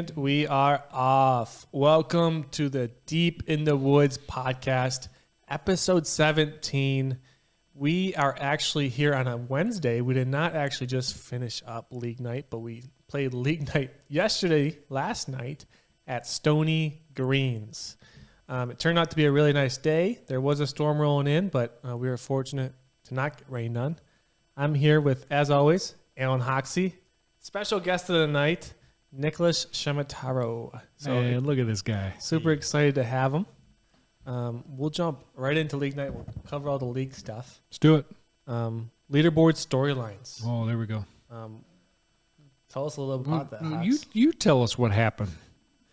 And we are off. Welcome to the Deep in the Woods podcast, episode 17. We are actually here on a Wednesday. We did not actually just finish up league night, but we played league night last night at Stony Greens. It turned out to be a really nice day. There was a storm rolling in, but we were fortunate to not get rained on. I'm here with, as always, Alan Hoxie. Special guest of the night, Nicholas Shemataro. So hey, look at this guy. Super excited to have him. We'll jump right into league night. We'll cover all the league stuff. Let's do it. Leaderboard storylines. Oh, there we go. Tell us a little about that. You tell us what happened,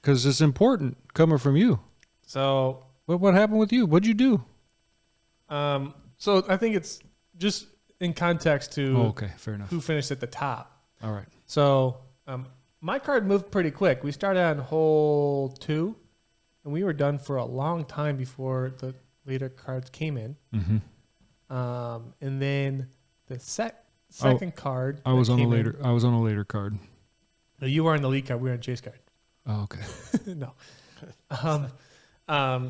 because it's important coming from you. So what happened with you? What'd you do? So I think it's just in context to okay, fair enough. Who finished at the top. All right. So my card moved pretty quick. We started on hole 2, and we were done for a long time before the later cards came in. Mm-hmm. And then the second card. I was on a later card. No, you were on the lead card. We were on Chase card. Oh, okay. No.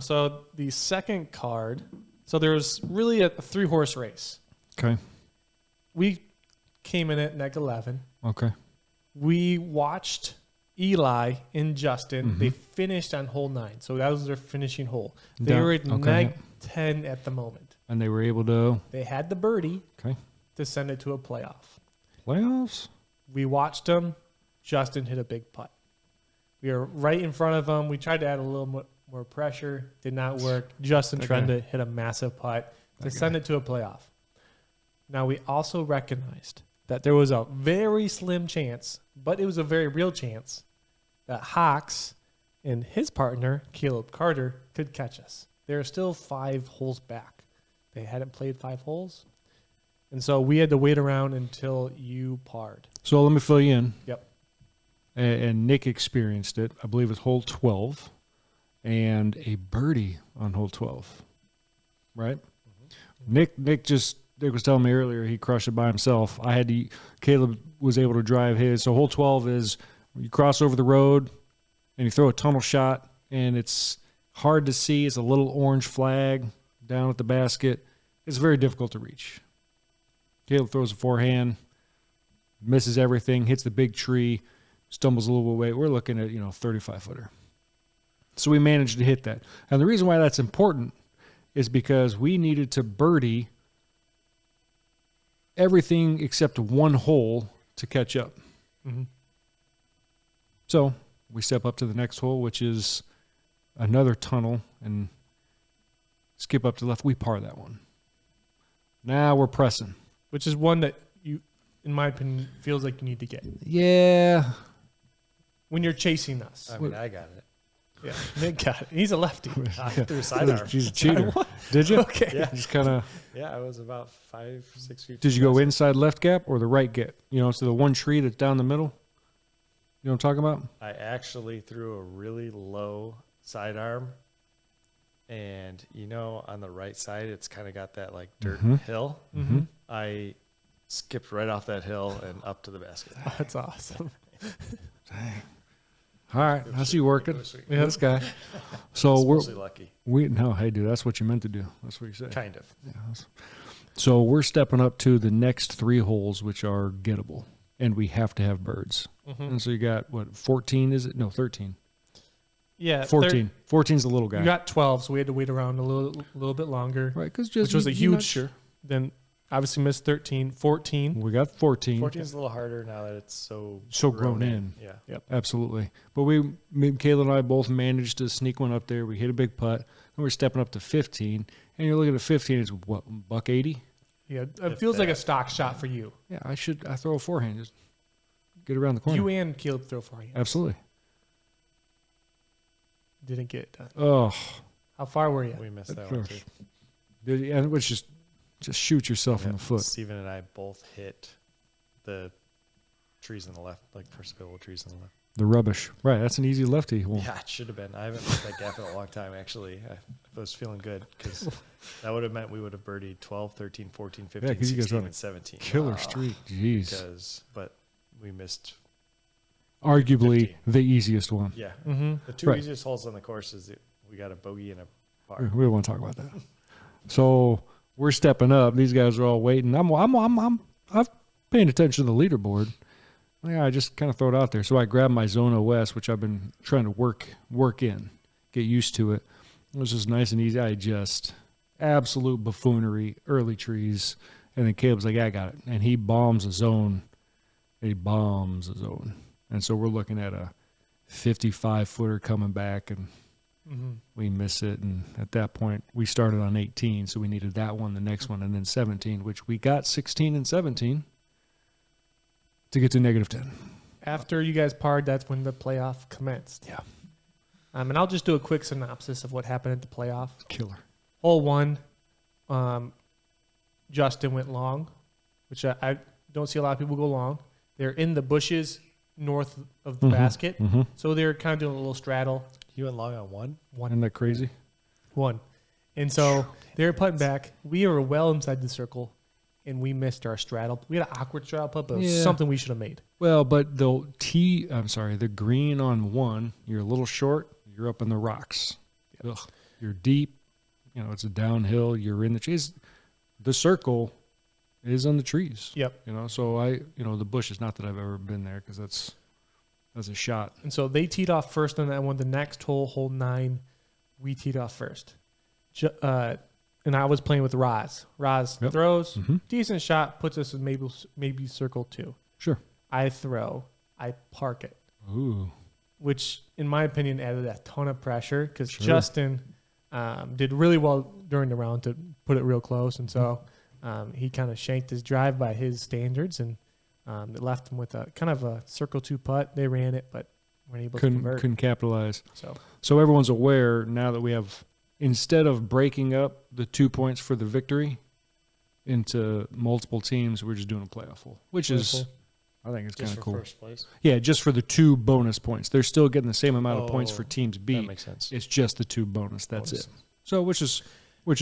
So the second card. So there was really a 3-horse race. Okay. We came in at neg 11. Okay. We watched Eli and Justin. Mm-hmm. They finished on hole 9. So that was their finishing hole. They were at neg 10 at the moment. And they were able to... They had the birdie to send it to a playoff. Playoffs? We watched them. Justin hit a big putt. We were right in front of them. We tried to add a little more pressure. Did not work. Justin tried to hit a massive putt to send it to a playoff. Now, we also recognized that there was a very slim chance, but it was a very real chance, that Hawks and his partner, Caleb Carter, could catch us. They're still 5 holes back. They hadn't played 5 holes. And so we had to wait around until you parred. So let me fill you in. Yep. And Nick experienced it. I believe it's hole 12 and a birdie on hole 12. Right? Mm-hmm. Nick was telling me earlier he crushed it by himself. Caleb was able to drive his. So hole 12 is you cross over the road and you throw a tunnel shot, and it's hard to see. It's a little orange flag down at the basket. It's very difficult to reach. Caleb throws a forehand, misses everything, hits the big tree, stumbles a little away. We're looking at, 35-footer. So we managed to hit that. And the reason why that's important is because we needed to birdie everything except one hole to catch up. Mm-hmm. So we step up to the next hole, which is another tunnel, and skip up to the left. We par that one. Now we're pressing. Which is one that you, in my opinion, feels like you need to get. Yeah. When you're chasing us. I mean, I got it. Yeah, Nick got it. He's a lefty. Through sidearm. She's a cheater. Did you? Okay. Yeah. Just kind of. Yeah, I was about 5-6 feet. Did you go inside left gap or the right gap? So the one tree that's down the middle? You know what I'm talking about? I actually threw a really low sidearm. And, on the right side, it's kind of got that, dirt hill. Mm-hmm. I skipped right off that hill and up to the basket. Oh, that's awesome. Dang. All right, I see you working. Yeah. This guy. So we're lucky. Hey, dude, that's what you meant to do. That's what you said. Kind of. Yeah. So we're stepping up to the next 3 holes, which are gettable, and we have to have birds. Mm-hmm. And so you got 14? Is it? No, 13. Yeah, 14. 14's the little guy. You got 12, so we had to wait around a little bit longer. Right, which was a huge. Then obviously missed 13, 14. We got 14. 14 is a little harder now that it's so grown in. Yeah. Yep. Absolutely. But Kayla and I both managed to sneak one up there. We hit a big putt, and we're stepping up to 15. And you're looking at 15, it's what, $180? Yeah, it feels like a stock shot for you. Yeah, I throw a forehand, just get around the corner. You and Caleb throw forehand. Absolutely. Didn't get it done. Oh. How far were you? We missed that one too. And it was just shoot yourself in the foot. Steven and I both hit the trees on the left, first couple of trees on the left. The rubbish. Right, that's an easy lefty. Well, yeah, it should have been. I haven't missed that gap in a long time, actually. I was feeling good because that would have meant we would have birdied 12, 13, 14, 15, 16, and 17. Killer streak. Jeez. But we missed arguably 15. the easiest one. Yeah. Mm-hmm. The two Right. easiest holes on the course is we got a bogey and a par. We don't want to talk about that. So we're stepping up. These guys are all waiting. I'm paying attention to the leaderboard. Yeah, I just kind of throw it out there. So I grabbed my Zone OS, which I've been trying to work in, get used to it. It was just nice and easy. I just absolute buffoonery, early trees, and then Caleb's like, "Yeah, I got it," and he bombs a zone. And so we're looking at a 55-footer coming back, and we miss it. And at that point, we started on 18, so we needed that one, the next one, and then 17, which we got 16 and 17 to get to -10. After you guys parred, that's when the playoff commenced. Yeah. And I'll just do a quick synopsis of what happened at the playoff. Killer. Hole 1, Justin went long, which I don't see a lot of people go long. They're in the bushes north of the basket, so they're kind of doing a little straddle. You went long on one? Isn't that crazy? One. And so they're putting back. We were well inside the circle, and we missed our straddle. We had an awkward straddle putt, but it was something we should have made. Well, but the green on 1, you're a little short, you're up in the rocks. Ugh, you're deep, it's a downhill, you're in the trees. The circle is on the trees. Yep. So the bushes, not that I've ever been there because that's a shot. And so they teed off first on that one. The next hole, hole 9, we teed off first. And I was playing with Roz. Roz throws, decent shot, puts us in maybe circle 2. Sure. I throw, I park it. Ooh. Which, in my opinion, added a ton of pressure because Justin did really well during the round to put it real close. And so he kind of shanked his drive by his standards, and it left him with a kind of a circle 2 putt. They ran it, but weren't able to convert. Couldn't capitalize. So everyone's aware now that we have, instead of breaking up the 2 points for the victory into multiple teams, we're just doing a playoff hole, which is, I think it's kind of cool. First place? Yeah, just for the 2 bonus points. They're still getting the same amount of points for teams B. That makes sense. It's just the 2 bonus. That's it. So which is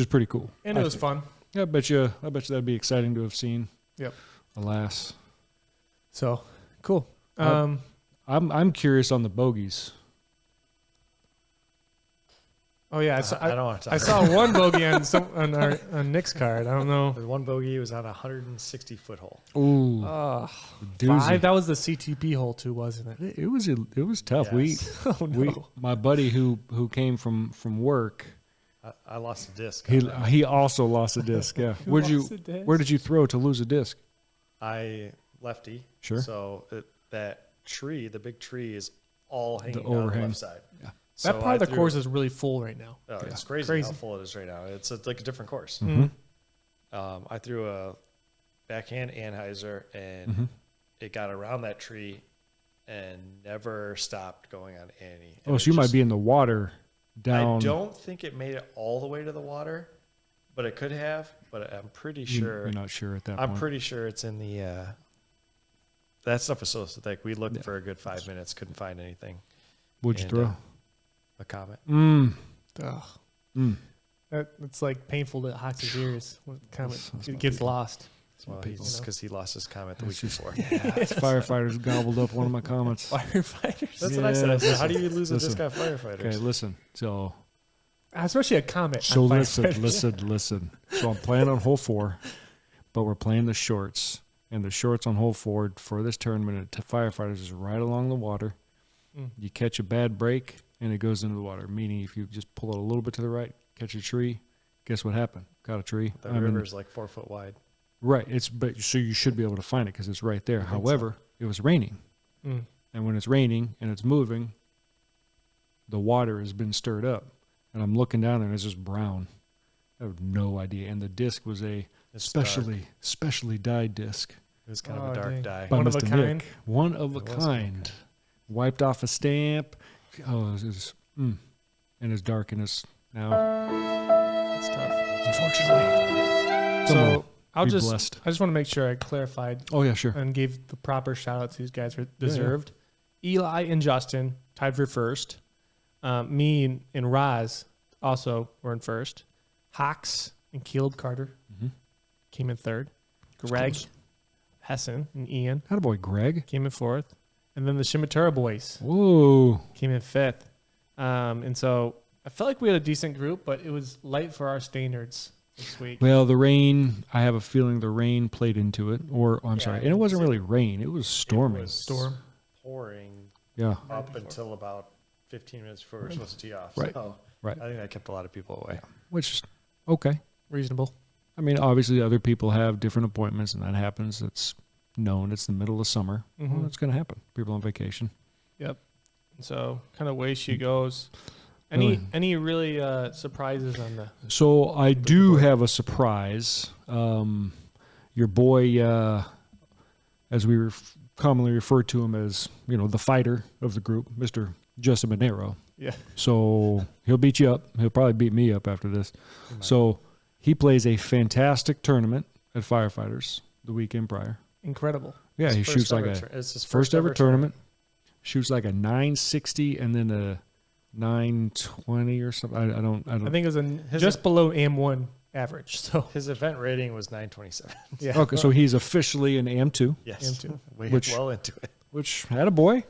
pretty cool. And it was fun. Yeah, I bet you that'd be exciting to have seen. Yep. Alas. So cool. I'm curious on the bogeys. Oh yeah, I don't want to talk I saw one bogey on Nick's card. I don't know. The one bogey was on a 160-foot hole. Ooh, doozy. 5. That was the CTP hole too, wasn't it? It was tough. Yes. Oh no. My buddy who came from work, I lost a disc. he also lost a disc. Yeah. Where did you throw to lose a disc? I lefty. Sure. So that tree, the big tree, is all hanging The down overhang. the left side. Yeah. So That part of I the threw- course is really full right now. Oh, Yeah. it's crazy, Crazy. how full it is right now. It's like a different course. Mhm. I threw a backhand Anheuser, and it got around that tree and never stopped going on any. Oh, so you might be in the water down. I don't think it made it all the way to the water, but it could have. But I'm pretty sure. You're not sure at that I'm point. pretty sure it's in the. That stuff is so thick. We looked for a good 5 minutes, couldn't find anything. What'd you And, throw? A Comet. Ugh. It's like painful to Hoxies' ears when it gets lost. Well, because he lost his Comet the week before. Firefighters gobbled up one of my comments. Firefighters. That's what I said. I said, how do you lose a Listen. disc on firefighters? Okay, listen. So Especially a comet. So on listen. firefighters. So I'm playing on hole 4, but we're playing the shorts. And the shorts on hole 4 for this tournament to firefighters is right along the water. You catch a bad break, and it goes into the water. Meaning if you just pull it a little bit to the right, catch a tree, guess what happened? Got a tree. The river's like 4 foot wide. Right. So you should be able to find it because it's right there. However, it was raining. And when it's raining and it's moving, the water has been stirred up. And I'm looking down there, and it's just brown. I have no idea. And the disc was a specially dyed disc. It was kind of a dark dang. dye. One of a Mr. kind? Nick. One of a It was kind. Wiped off a stamp. Oh, it was, and it's dark and it's now, It's tough. unfortunately. So I Be just blessed. want to make sure I clarified Oh, yeah, sure. and gave the proper shout out to these guys deserved. Eli and Justin tied for first. Me and Raz also were in first. Hox and Caleb Carter came in third. Greg, close. Hessen, and Ian Attaboy, Greg. came in fourth. And then the Shimitura boys Whoa. came in 5th. And so I felt like we had a decent group, but it was light for our standards this week. Well, the rain, I have a feeling the rain played into it. I'm sorry. And it wasn't really rain. It was storming. It was Storm. pouring Yeah. up until about 15 minutes before we were supposed to tee off. Right. So Right. I think that kept a lot of people away. Which, okay. Reasonable. I mean, obviously other people have different appointments and that happens. It's known. It's the middle of summer. Mhm. Well, it's going to happen. People on vacation. Yep. So kind of way she goes. Really? Any really surprises on the? So I do have a surprise. Your boy, as we commonly refer to him as, the fighter of the group, Mr. Justin Monero. Yeah. So he'll beat you up. He'll probably beat me up after this. So he plays a fantastic tournament at Firefighters the weekend prior. Incredible. Yeah, His he first shoots like ever a it's his first ever tournament. Shoots like a 960 and then a 920 or something. I don't. I think it was just below AM1 average. So His event rating was 927. yeah. Okay, so he's officially an AM2. Yes. Into. We Which- well into it. Which had a boy.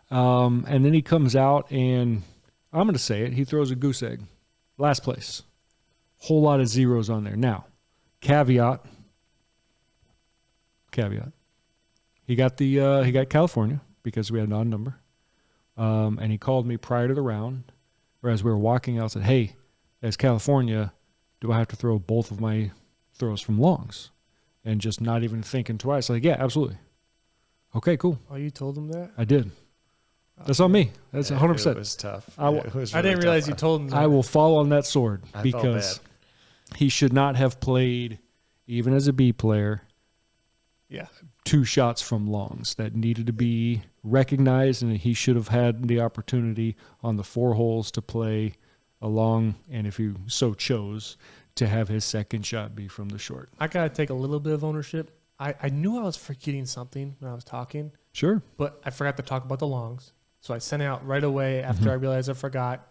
And then he comes out and I'm going to say it. He throws a goose egg. Last place. Whole lot of zeros on there. Now, caveat. He got California because we had an odd number. And he called me prior to the round, or as we were walking out, said, "Hey, as California, do I have to throw both of my throws from longs?" And just not even thinking twice. Like, yeah, absolutely. Okay, cool. Oh, you told him that? I did. That's on me. That's 100%. It was tough. I w- It was I didn't really realize tough. you told him that. I will fall on that sword I felt because bad. he should not have played, even as a B player, Yeah. 2 shots from longs. That needed to be recognized, and he should have had the opportunity on the 4 holes to play a long, and if he so chose, to have his second shot be from the short. I got to take a little bit of ownership. I knew I was forgetting something when I was talking, Sure. but I forgot to talk about the longs. So I sent it out right away after I realized I forgot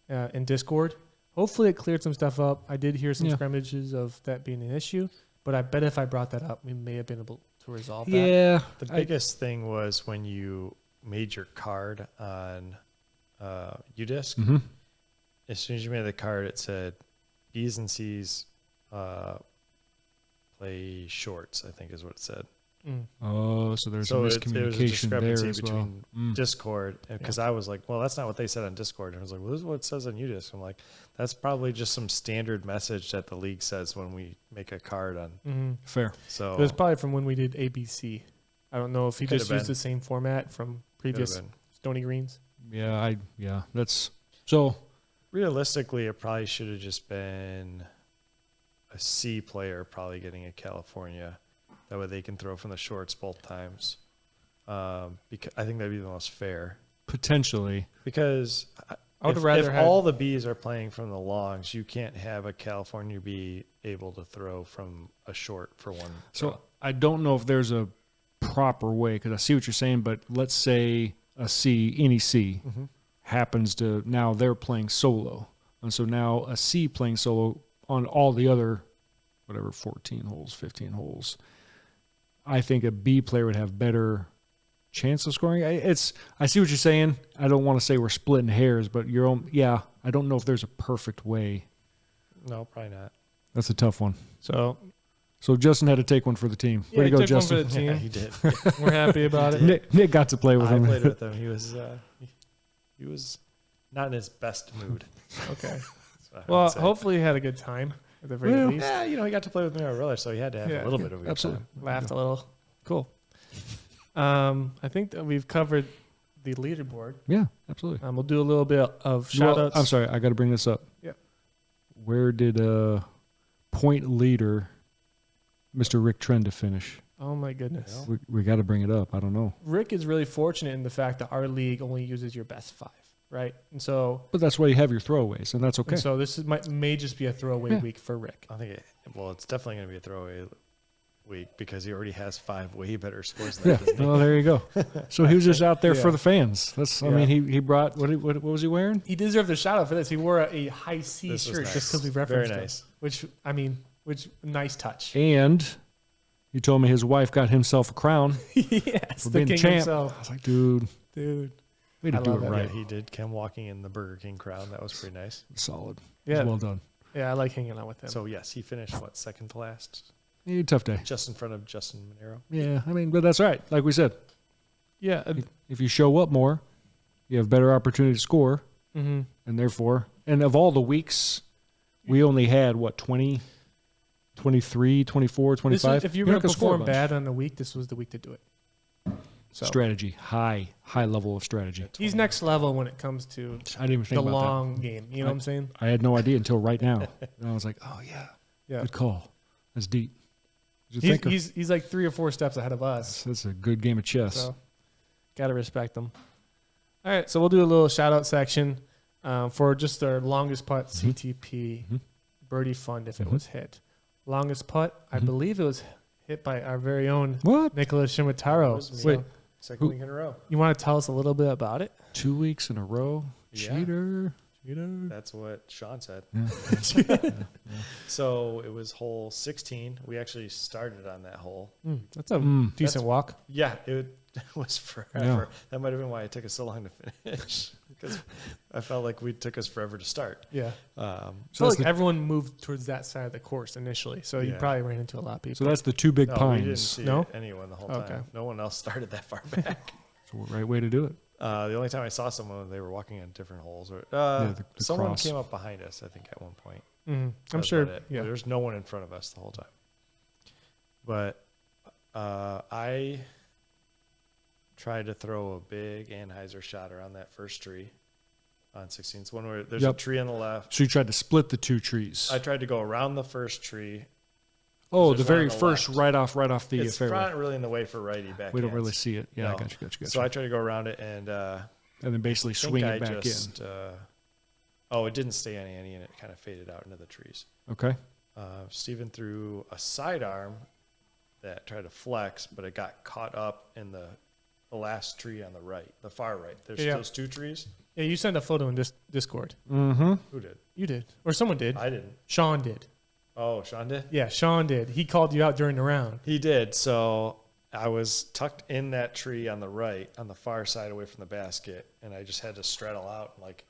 in Discord. Hopefully it cleared some stuff up. I did hear some Yeah. scrimmages of that being an issue, but I bet if I brought that up, we may have been able to resolve that. Yeah. The biggest thing was when you made your card on UDisc. Mm-hmm. As soon as you made the card, it said B's and C's play shorts, I think is what it said. Mm. Oh, so there's So a there was a miscommunication there discrepancy as well. between Mm. Discord, because I was like, well, that's not what they said on Discord. And I was like, well, this is what it says on UDisc. I'm like, that's probably just some standard message that the league says when we make a card on. Mm-hmm. Fair. So It was probably from when we did ABC. I don't know if he Could just have used been. the same format from previous been. Stony Greens. Yeah, that's so. realistically, it probably should have just been a C player probably getting a California. That way they can throw from the shorts both times. Because I think that'd be the most fair. Potentially. Because I would if rather have all the Bs are playing from the longs, you can't have a California B able to throw from a short for one. So throw. I don't know if there's a proper way, because I see what you're saying, but let's say a C, any C, happens to, now they're playing solo. And so now a C playing solo on all the other, whatever, 14 holes, 15 holes, I think a B player would have better chance of scoring. I see what you're saying. I don't want to say we're splitting hairs, but I don't know if there's a perfect way. No, probably not. That's a tough one. So So Justin had to take one for the team. yeah, Way he to go, took one for Justin. the team. Yeah, he did. We're happy about it. Nick got to play with I him. played with him. He was not in his best mood. Okay. That's what I Well, would say. hopefully he had a good time at the very Well, least. Yeah, he got to play with me on roller, so he had to have Yeah. a little bit of a good Absolutely. time. Laughed a little. Cool. I think that we've covered the leaderboard. Yeah, absolutely. We'll do a little bit of shout Well, outs. I'm sorry, I got to bring this up. Yep. Where did point leader Mr. Rick Trenda finish? Oh my goodness. We got to bring it up. I don't know. Rick is really fortunate in the fact that our league only uses your best 5, right? And so But that's why you have your throwaways, and that's okay. and so this may just be a throwaway Yeah. week for Rick. I think it's definitely going to be a throwaway week because he already has 5 way better scores than Yeah. that, doesn't he? Well, there you go. So he was just out there Yeah. for the fans. That's. I Yeah. mean, he brought what was he wearing? He deserved a shout out for this. He wore a high C This was shirt nice. just because we Very referenced nice. him. Which nice touch. And He told me his wife got himself a crown Yes, for the being the king champ. himself. I was like, dude, Dude. way to I do it love it. right. Yeah, he did come walking in the Burger King crown. That was pretty nice. Solid. Yeah. Well done. Yeah, I like hanging out with him. So yes, he finished second to last, Yeah, tough day. just in front of Justin Monero. Yeah, I mean, but that's right. Like we said, yeah. if you show up more, you have better opportunity to score, Mm-hmm. and therefore, and of all the weeks, we only had, 20, 23, 24, 25? If you're You're going not to score a perform bunch. bad on a week, this was the week to do it. So Strategy, high level of strategy. he's next level when it comes to I didn't even think the about long game. You know what I'm saying? that. I had no idea until right now. And I was like, oh, yeah, Yeah. good call. That's deep. Did you think of- He's like 3 or 4 steps ahead of us. that's a good game of chess. So got to respect them. All right. So we'll do a little shout out section for just our longest putt CTP Birdie Fund if it was hit. Longest putt, I believe it was hit by our very own What? Nicholas That Shimataro. was me. Wait. Second week in a row. You want to tell us a little bit about it? 2 weeks in a row? Yeah. Cheater. That's what Sean said. Yeah. So it was hole 16. We actually started on that hole. That's a decent That's- walk. Yeah, it was forever. That might have been why it took us so long to finish, because I felt like we took us forever to start. Yeah. So I feel that's like the- everyone moved towards that side of the course initially, so you Yeah. probably ran into a lot of people. So that's the two big No, we didn't pines. see No? anyone the whole Okay. time. No one else started that far back. So right way to do it. The only time I saw someone, they were walking on different holes. Or the someone cross. came up behind us, I think, at one point. I'm That's sure. about it. Yeah. There's no one in front of us the whole time. But I tried to throw a big Anheuser shot around that first tree on 16. It's one where there's a Yep. tree on the left. So you tried to split the two trees. I tried to go around the first tree. Oh, There's the one very on the first, left. right off the It's fairway. not really in the way for righty back. We don't really see it. Yeah, No. I got you. So I tried to go around it, and and then basically I think swing I it back just, it didn't stay on Annie, and it kind of faded out into the trees. in. Okay. Steven threw a sidearm that tried to flex, but it got caught up in the last tree on the right, the far right. There's Yeah. those two trees. Yeah, you sent a photo in Discord. Mm-hmm. Who did? You did, or someone did. I didn't. Sean did. Oh, Sean did? Yeah, Sean did. He called you out during the round. He did. So I was tucked in that tree on the right, on the far side away from the basket, and I just had to straddle out like.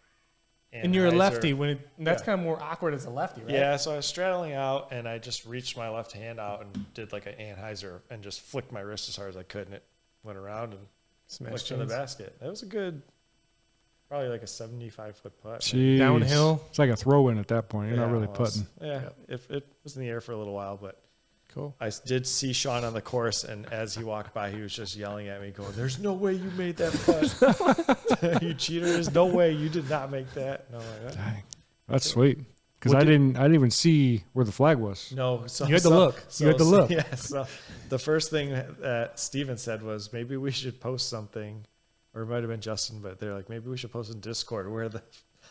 And you're a Anheuser. lefty. That's Yeah. kind of more awkward as a lefty, right? Yeah, so I was straddling out, and I just reached my left hand out and did like an Anheuser and just flicked my wrist as hard as I could, and it went around and Smash flicked in the chains. basket. That was a good, probably like a 75-foot putt. Jeez. Downhill. It's like a throw in at that point. You're not Yeah, really it was. putting. Yeah, if it was in the air for a little while, but Cool. I did see Sean on the course, and as he walked by, he was just yelling at me, going, "There's no way you made that putt, you cheater! There's no way you did not make that." And I'm like, Dang. That's sweet. Because What I didn't even see where the flag was. No, so, You had to look. You had to look. Yeah. So the first thing that Steven said was, maybe we should post something, or it might have been Justin, but they're like, maybe we should post in Discord where the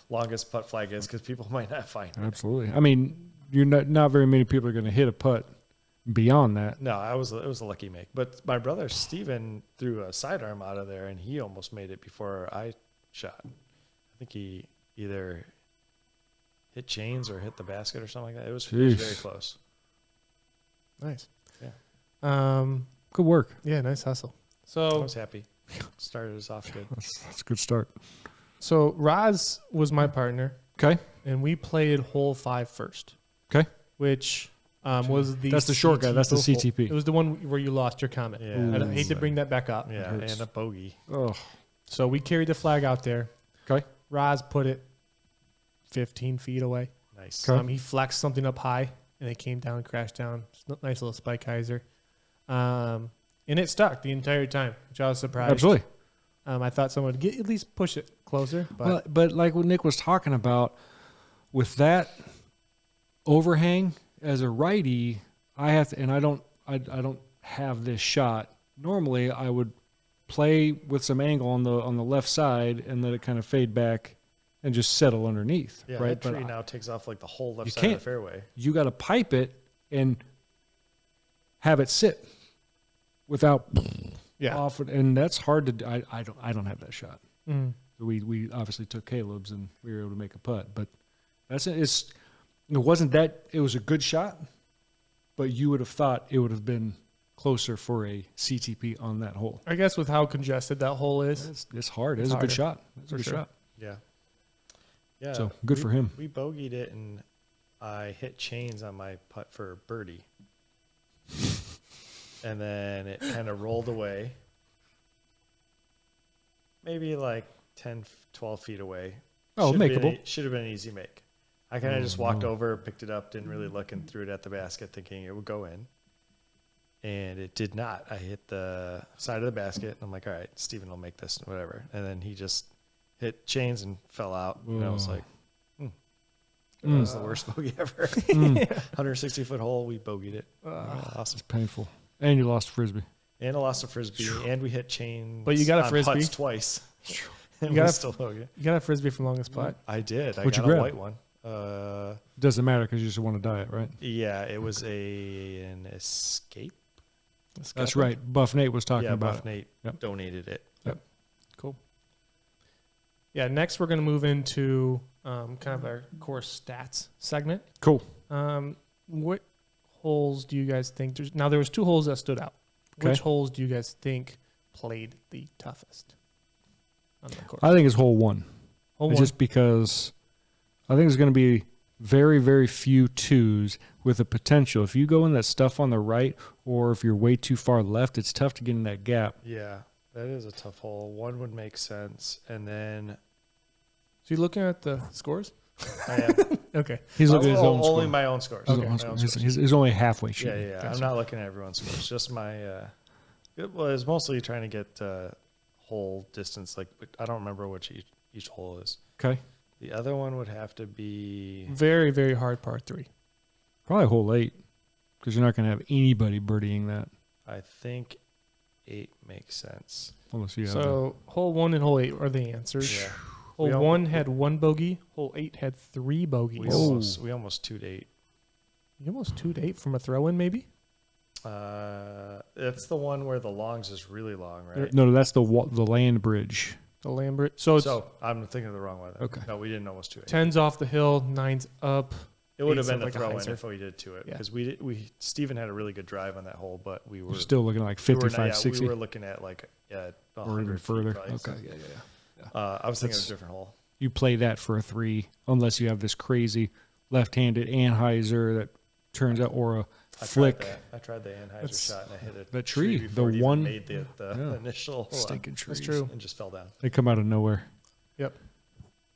longest putt flag is, because people might not find it. Absolutely. I mean, not very many people are going to hit a putt beyond that. No, it was a lucky make. But my brother Steven threw a sidearm out of there, and he almost made it before I shot. I think he either hit chains or hit the basket or something like that. It was very Jeez. close. Nice. Yeah. Good work. Yeah, nice hustle. I So, was happy. Started us off good. That's a good start. so Roz was my partner, Okay. and we played hole 5 first, Okay. which was the. That's the short guy. That's the CTP. CTP. It was the one where you lost your comment. Yeah, I hate to bring that back up. Yeah, hurts. and a bogey. Oh. So we carried the flag out there. Okay. Roz put it 15 feet away. Nice. Okay. He flexed something up high, and it came down, crashed down. Nice little spike hyzer. And it stuck the entire time, which I was surprised. Absolutely. I thought someone would at least push it closer, but But like what Nick was talking about, with that overhang as a righty, I have to, and I don't have this shot. Normally, I would play with some angle on the left side and let it kind of fade back and just settle underneath. Yeah, right. that tree But now takes off like the whole left You side of can't. the fairway. you got to pipe it and have it sit without yeah. off, and that's hard to do. I don't have that shot. Mhm. We obviously took Caleb's and we were able to make a putt, but it wasn't that it was a good shot, but you would have thought it would have been closer for a CTP on that hole. I guess with how congested that hole is. It's hard. It's It's a good harder. shot. It's a For good sure. shot. Yeah. Yeah. So good for him. We bogeyed it, and I hit chains on my putt for birdie. And then it kind of rolled away. Maybe like 10, 12 feet away. Oh, makeable. Should have been an easy make. I kind of just walked over, picked it up, didn't really look, and threw it at the basket thinking it would go in. And it did not. I hit the side of the basket, and I'm like, all right, Steven will make this, whatever. And then he just hit chains and fell out. And I was like, that was the worst bogey ever. 160-foot hole, we bogeyed it. Awesome. It's painful. And you lost frisbee. And I lost a frisbee, and we hit chains. But you got a on frisbee. putts twice. And You got we a- still bogeyed. You got a frisbee from longest putt. I did. I What'd you got a grab? white one. Doesn't matter because you just want to diet, right? Yeah, it was an Escape. That's right. Buff Nate was talking Yeah, about Buff it. Nate Yep. donated it. Cool. Yeah, next we're going to move into kind of our course stats segment. Cool. What holes do you guys think? There was 2 holes that stood out. Which Okay. holes do you guys think played the toughest on the course? I think it's hole 1. Hole It's 1. just because I think there's going to be very, very few 2s with the potential. If you go in that stuff on the right or if you're way too far left, it's tough to get in that gap. Yeah, that is a tough hole. 1 would make sense. And then So you looking at the scores? I am Okay. He's looking at his own only score. my own scores. His Okay, own my score. own He's, scores. he's only halfway Yeah, shooting. yeah. Gotcha. I'm not looking at everyone's scores. Just my. It was mostly trying to get hole distance. Like I don't remember which each hole is. Okay. The other one would have to be. Very, very hard par 3. Probably hole 8 because you're not going to have anybody birdieing that I think 8 makes sense. unless you have So hole 1 and hole 8 are the answers. Yeah. Hole We al- 1 had 1 bogey. Hole 8 had 3 bogeys. We almost 2'd 8. You almost 2'd 8 from a throw-in, maybe? It's the one where the longs is really long, right? No, that's the land bridge. The Lambert. So it's So I'm thinking of the wrong one. then. Okay. No, we didn't almost 2'8. 10's off the hill, 9's up. It would have Eight's been a like a throw in hyzer. if we did to it Yeah. because Steven had a really good drive on that hole, but we were We're still looking at like we were 55, not- yeah, 60 We were looking at like 100 or even feet further. probably, so. Okay. Yeah. I was thinking of That's- a different hole. You play that for a 3 unless you have this crazy left-handed Anheuser that turns out or a flick. I tried the Anheuser That's- shot and I hit it. that tree, before the it even one- made the yeah. initial Stinking trees. That's true. and just fell down. They come out of nowhere. Yep.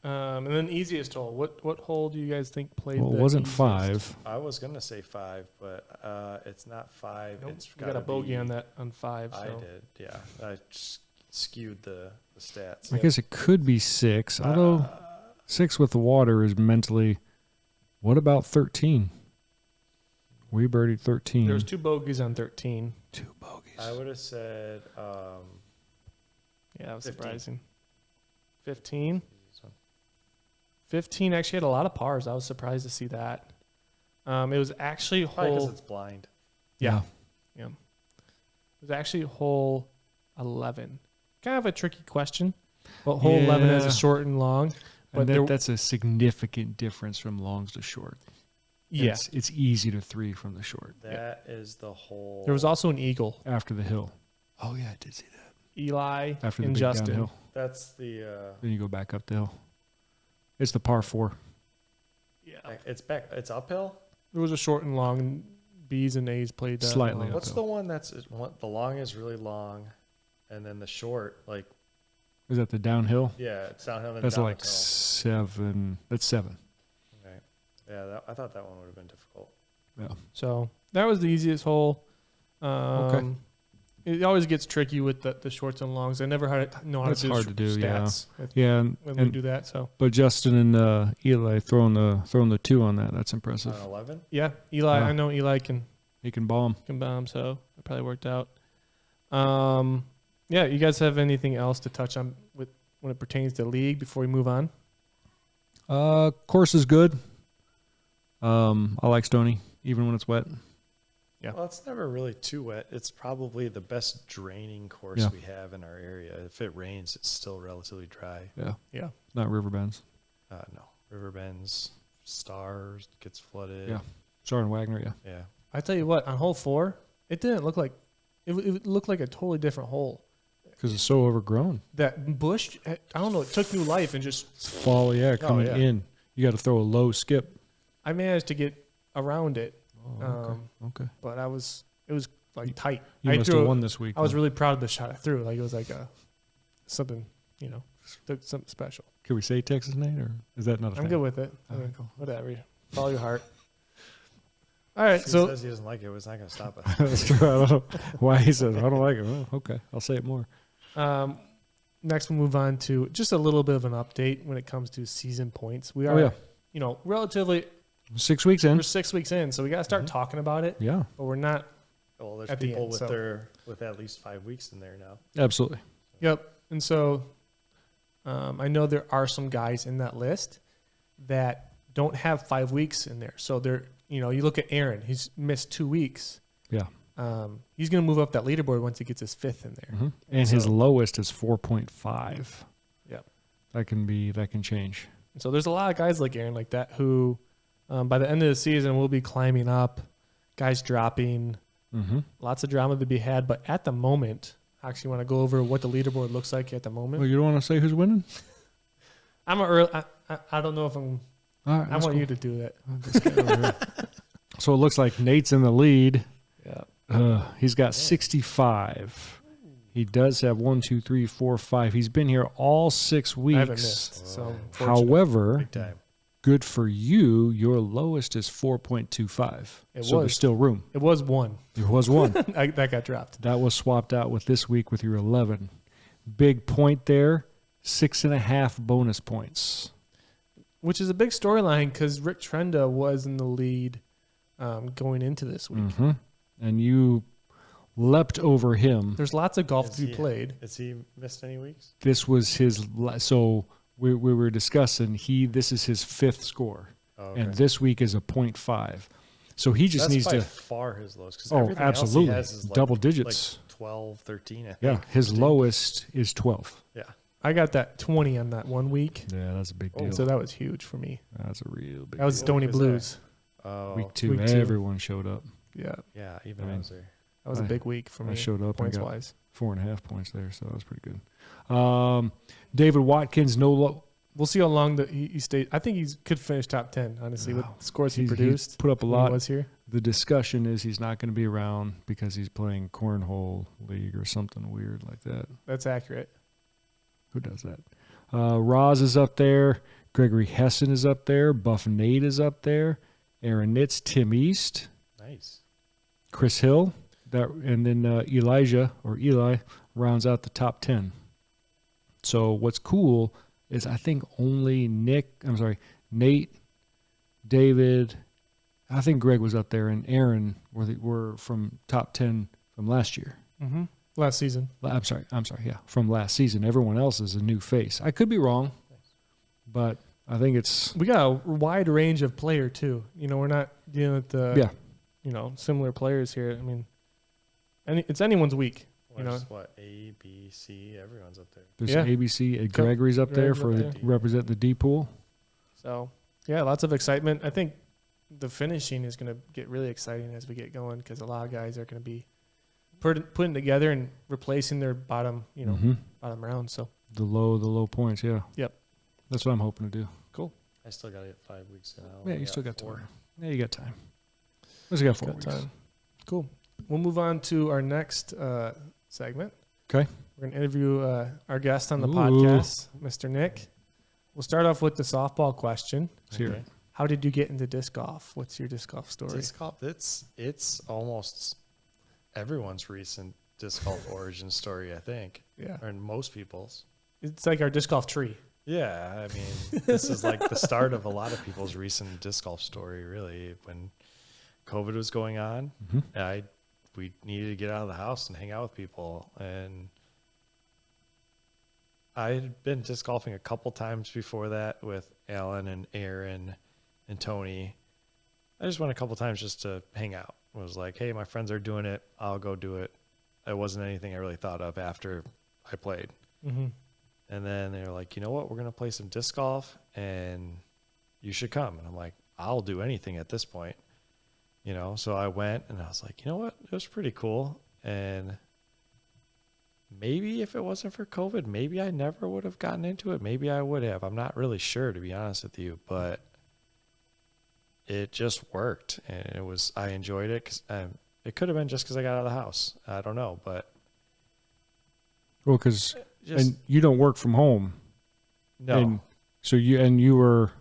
And then easiest hole. What hole do you guys think played Well, the it wasn't easiest? 5. I was gonna say 5, but it's not 5. Nope. It's You got a gotta bogey be- on that on 5. So. I did, yeah. I just skewed the stats. I guess it could be 6, although 6 with the water is mentally. What about 13? We birdied 13. There was 2 bogeys on 13. 2 bogeys. I would have said Yeah, that was 15. surprising. 15? 15 actually had a lot of pars. I was surprised to see that. It was actually probably because hole. it's blind. Yeah. It was actually hole 11. Kind of a tricky question. But hole 11 has Yeah. a short and long. But And there, that's a significant difference from longs to short. yeah, It's easy to 3 from the short That is the whole. there was also an eagle. after the hill. Oh, yeah, I did see that. Eli After the and big Justin. downhill. That's the. Then you go back up the hill. It's the par 4. Yeah, It's back. It's uphill. there was a short and long. And B's and A's played that. Slightly long. up. What's the one that's the long is really long, and then the short like Is that the downhill? yeah, it's downhill. And That's downhill. like 7. That's 7. Okay. Yeah, I thought that one would have been difficult. Yeah. So that was the easiest hole. It always gets tricky with the shorts and longs. I never know how That's to do hard to do, yeah. stats Yeah, when we do that. So but Justin and Eli throwing the 2 on that. That's impressive. On 11. yeah, Eli. Yeah. I know Eli can He can bomb. bomb, so it probably worked out. Yeah, you guys have anything else to touch on with when it pertains to league before we move on? Course is good. I like Stony even when it's wet. Yeah. Well, it's never really too wet. It's probably the best draining course Yeah. we have in our area. If it rains, it's still relatively dry. Yeah. Yeah. Not river bends. No, river bends, stars gets flooded. Yeah. Sorry, Wagner. Yeah. Yeah. I tell you what, on hole 4, it didn't look like it looked like a totally different hole. Because it's so overgrown. That bush, I don't know, it took new life and just Fall, yeah, coming in. You got to throw a low skip. I managed to get around it. Oh, okay. But it was like tight. You must have won this week. I was really proud of the shot I threw. Like it was like something, something special. Can we say Texas Nate, or is that not a I'm thing? good with it. All right, cool. Whatever. Follow your heart. All right, If he so says he doesn't like it, it's not going to stop us. That's true. I don't know why he says I don't like it. Well, okay, I'll say it more. next we'll move on to just a little bit of an update when it comes to season points. We are, relatively 6 weeks in. we're 6 weeks in, so we got to start talking about it. Yeah, But we're not. Well, there's At the people end, with at least 5 weeks in there now. absolutely. Yep. And so I know there are some guys in that list that don't have 5 weeks in there. So they're, you look at Aaron, he's missed 2 weeks. Yeah. He's going to move up that leaderboard once he gets his fifth in there. Mm-hmm. And his So- lowest is 4.5. Yep. That can change. And so there's a lot of guys like Aaron like that who by the end of the season will be climbing up, guys dropping, Mm-hmm. lots of drama to be had. But at the moment, actually want to go over what the leaderboard looks like at the moment. Well, you don't want to say who's winning? I'm a early, I don't know if I'm, All right, I want you to do that. This guy over here. So it looks like Nate's in the lead. Yeah. He's got 65. He does have 1, 2, 3, 4, 5. He's been here all 6 weeks. I haven't missed. So fortunate. However, Big time. good for you. Your lowest is 4.25. So there's still room. It was one. There was one. That got dropped. That was swapped out with this week with your 11. Big point there. 6.5 bonus points. Which is a big storyline because Rick Trenda was in the lead going into this week. Mm-hmm. And you leapt over him. There's lots of golf Is to be he- played. Has he missed any weeks? This was his. So we were discussing. This is his 5th score, Oh, okay. and this week is a 0.5. So he just That's needs by to. far his lowest. 'Cause Oh, everything else he absolutely. has is like- Double digits. Like 12, 13, I think. Yeah, his 15. lowest is 12. Yeah. I got that 20 on that 1 week. Yeah, that's a big deal. So that was huge for me. That's a real big That was deal. Stony was that? Blues. Oh, Week 2, Week 2. everyone showed up. Yeah. yeah, even I I mean, was there. That was a big week for me. I showed up points and got wise. 4.5 points there, so that was pretty good. David Watkins, no low. We'll see how long he stayed. I think he could finish top 10, honestly, with Wow. the scores he He's produced put up a when lot. he was here. The discussion is he's not going to be around because he's playing cornhole league or something weird like that. That's accurate. Who does that? Roz is up there. Gregory Hessen is up there. Buff Nate is up there. Aaron Nitz, Tim East, Nice. Chris Hill, and then Elijah or Eli rounds out the top 10. So what's cool is I think only Nate, David, I think Greg was up there, and Aaron were from top 10 from last year. Mm-hmm. Last season. I'm sorry, yeah, from last season. Everyone else is a new face. I could be wrong, but I think it's We got a wide range of player, too. We're not dealing with the, similar players here. I mean, it's anyone's week. There's A, B, C, everyone's up there. there's Yeah. ABC. Gregory's up there Greg's for up there. represent the D pool. So, yeah, lots of excitement. I think the finishing is going to get really exciting as we get going because a lot of guys are going to be putting together and replacing their bottom, Mhm. bottom round. So, The low points. Yeah. Yep. That's what I'm hoping to do. I still got to get 5 weeks in. Yeah, you still got 4. Yeah, you got time. We got 4 got weeks. time. Cool. We'll move on to our next segment. Okay. We're going to interview our guest on the Ooh. podcast, Mr. Nick. We'll start off with the softball question. Let's hear Okay. it. How did you get into disc golf? What's your disc golf story? Disc golf, it's almost everyone's recent disc golf origin story, I think, Yeah. or most people's. It's like our disc golf tree. Yeah, I mean, this is like the start of a lot of people's recent disc golf story, really. When COVID was going on, Mhm. we needed to get out of the house and hang out with people. And I had been disc golfing a couple times before that with Alan and Aaron and Tony. I just went a couple times just to hang out. It was like, hey, my friends are doing it. I'll go do it. It wasn't anything I really thought of after I played. Mm-hmm. And then they were like, you know what? We're going to play some disc golf and you should come. And I'm like, I'll do anything at this point. So I went and I was like, you know what? It was pretty cool. And maybe if it wasn't for COVID, maybe I never would have gotten into it. Maybe I would have. I'm not really sure, to be honest with you, but it just worked, and I enjoyed it. Cause it could have been just because I got out of the house. I don't know, but Well, because and you don't work from home. No. And so you were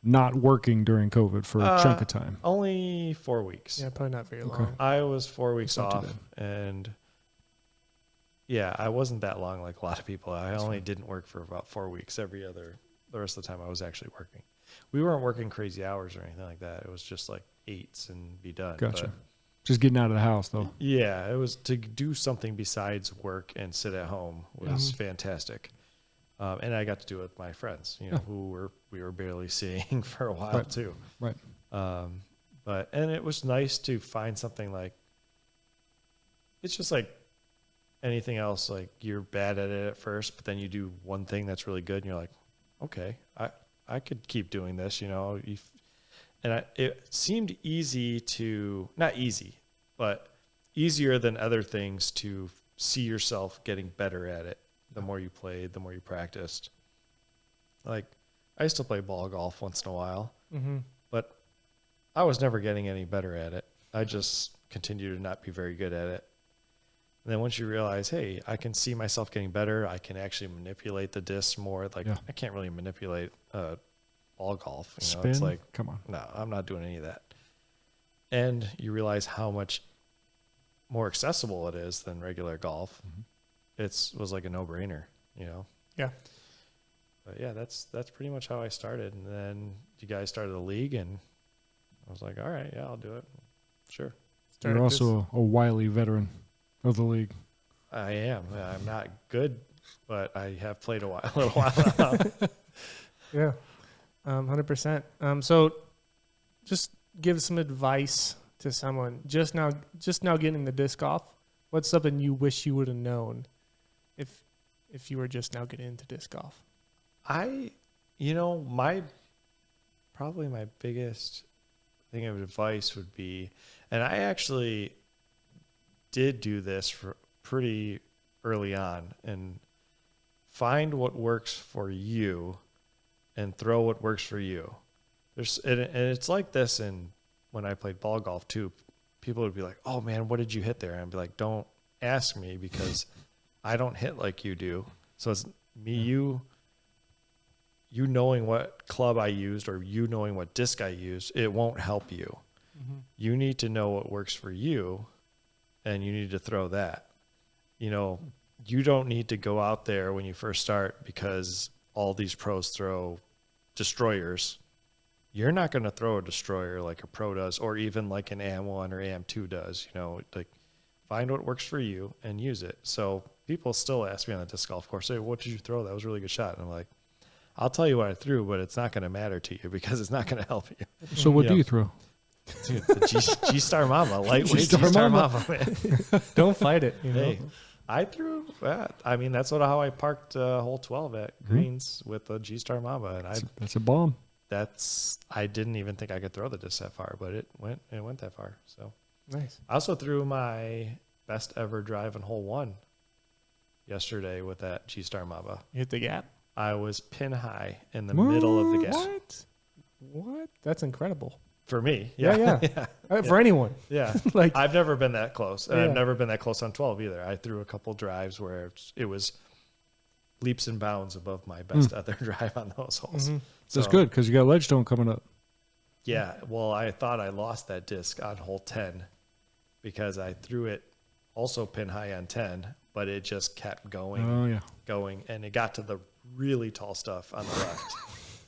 not working during COVID for a chunk of time. Only 4 weeks. Yeah, probably not very long. I was 4 weeks That's not too off, and yeah, I wasn't that long like a lot of people. I only didn't work for about 4 weeks. The rest of the time I was actually working. We weren't working crazy hours or anything like that. It was just like 8s and be done. Gotcha. But Just getting out of the house, though. yeah, it was to do something besides work and sit at home was fantastic. And I got to do it with my friends, who we were barely seeing for a while too. Right. And it was nice to find something like, it's just like anything else. Like you're bad at it at first, but then you do one thing that's really good and you're like, okay, I could keep doing this, it seemed not easy, but easier than other things to see yourself getting better at it. The more you played, the more you practiced. Like, I used to play ball golf once in a while, but I was never getting any better at it. I just continued to not be very good at it. And then once you realize, hey, I can see myself getting better, I can actually manipulate the disc more. Like, I can't really manipulate ball golf. Spin? It's like, come on. No, I'm not doing any of that. And you realize how much more accessible it is than regular golf. It was like a no-brainer, Yeah. But yeah, that's pretty much how I started. And then you guys started a league, and I was like, all right, yeah, I'll do it. Sure. You're also a wily veteran of the league. I am. I'm not good, but I have played a little while now. Yeah, 100%. So just give some advice to someone just now getting the disc golf. What's something you wish you would have known if you were just now getting into disc golf? Probably my biggest thing of advice would be, and I actually did do this for pretty early on, and find what works for you and throw what works for you. And it's like this when I played ball golf too. People would be like, oh man, what did you hit there? And I'd be like, don't ask me because I don't hit like you do. So it's me, you knowing what club I used or you knowing what disc I used, it won't help you. You need to know what works for you, and you need to throw that. You don't need to go out there when you first start because all these pros throw destroyers. You're not going to throw a destroyer like a pro does, or even like an AM1 or AM2 does. Like find what works for you and use it. So people still ask me on the disc golf course, hey, what did you throw? That was a really good shot. And I'm like, I'll tell you what I threw, but it's not going to matter to you because it's not going to help you. So what do you throw? Dude, the G-Star Mama, lightweight G-Star Mama, man. Don't fight it. Hey, I threw that. I mean, that's how I parked hole 12 at Greens with the G-Star Mama, and That's a bomb. I didn't even think I could throw the disc that far, but it went that far. So Nice. I also threw my best ever drive in hole 1 yesterday with that G-Star Mama. You hit the gap? I was pin high in the middle of the gap. What? That's incredible. For me. Yeah. For anyone. Yeah. Like, I've never been that close. And I've never been that close on 12 either. I threw a couple drives where it was leaps and bounds above my best other drive on those holes. So, That's good because you got Ledgestone coming up. Yeah. Well, I thought I lost that disc on hole 10 because I threw it also pin high on 10, but it just kept going, and it got to the really tall stuff on the left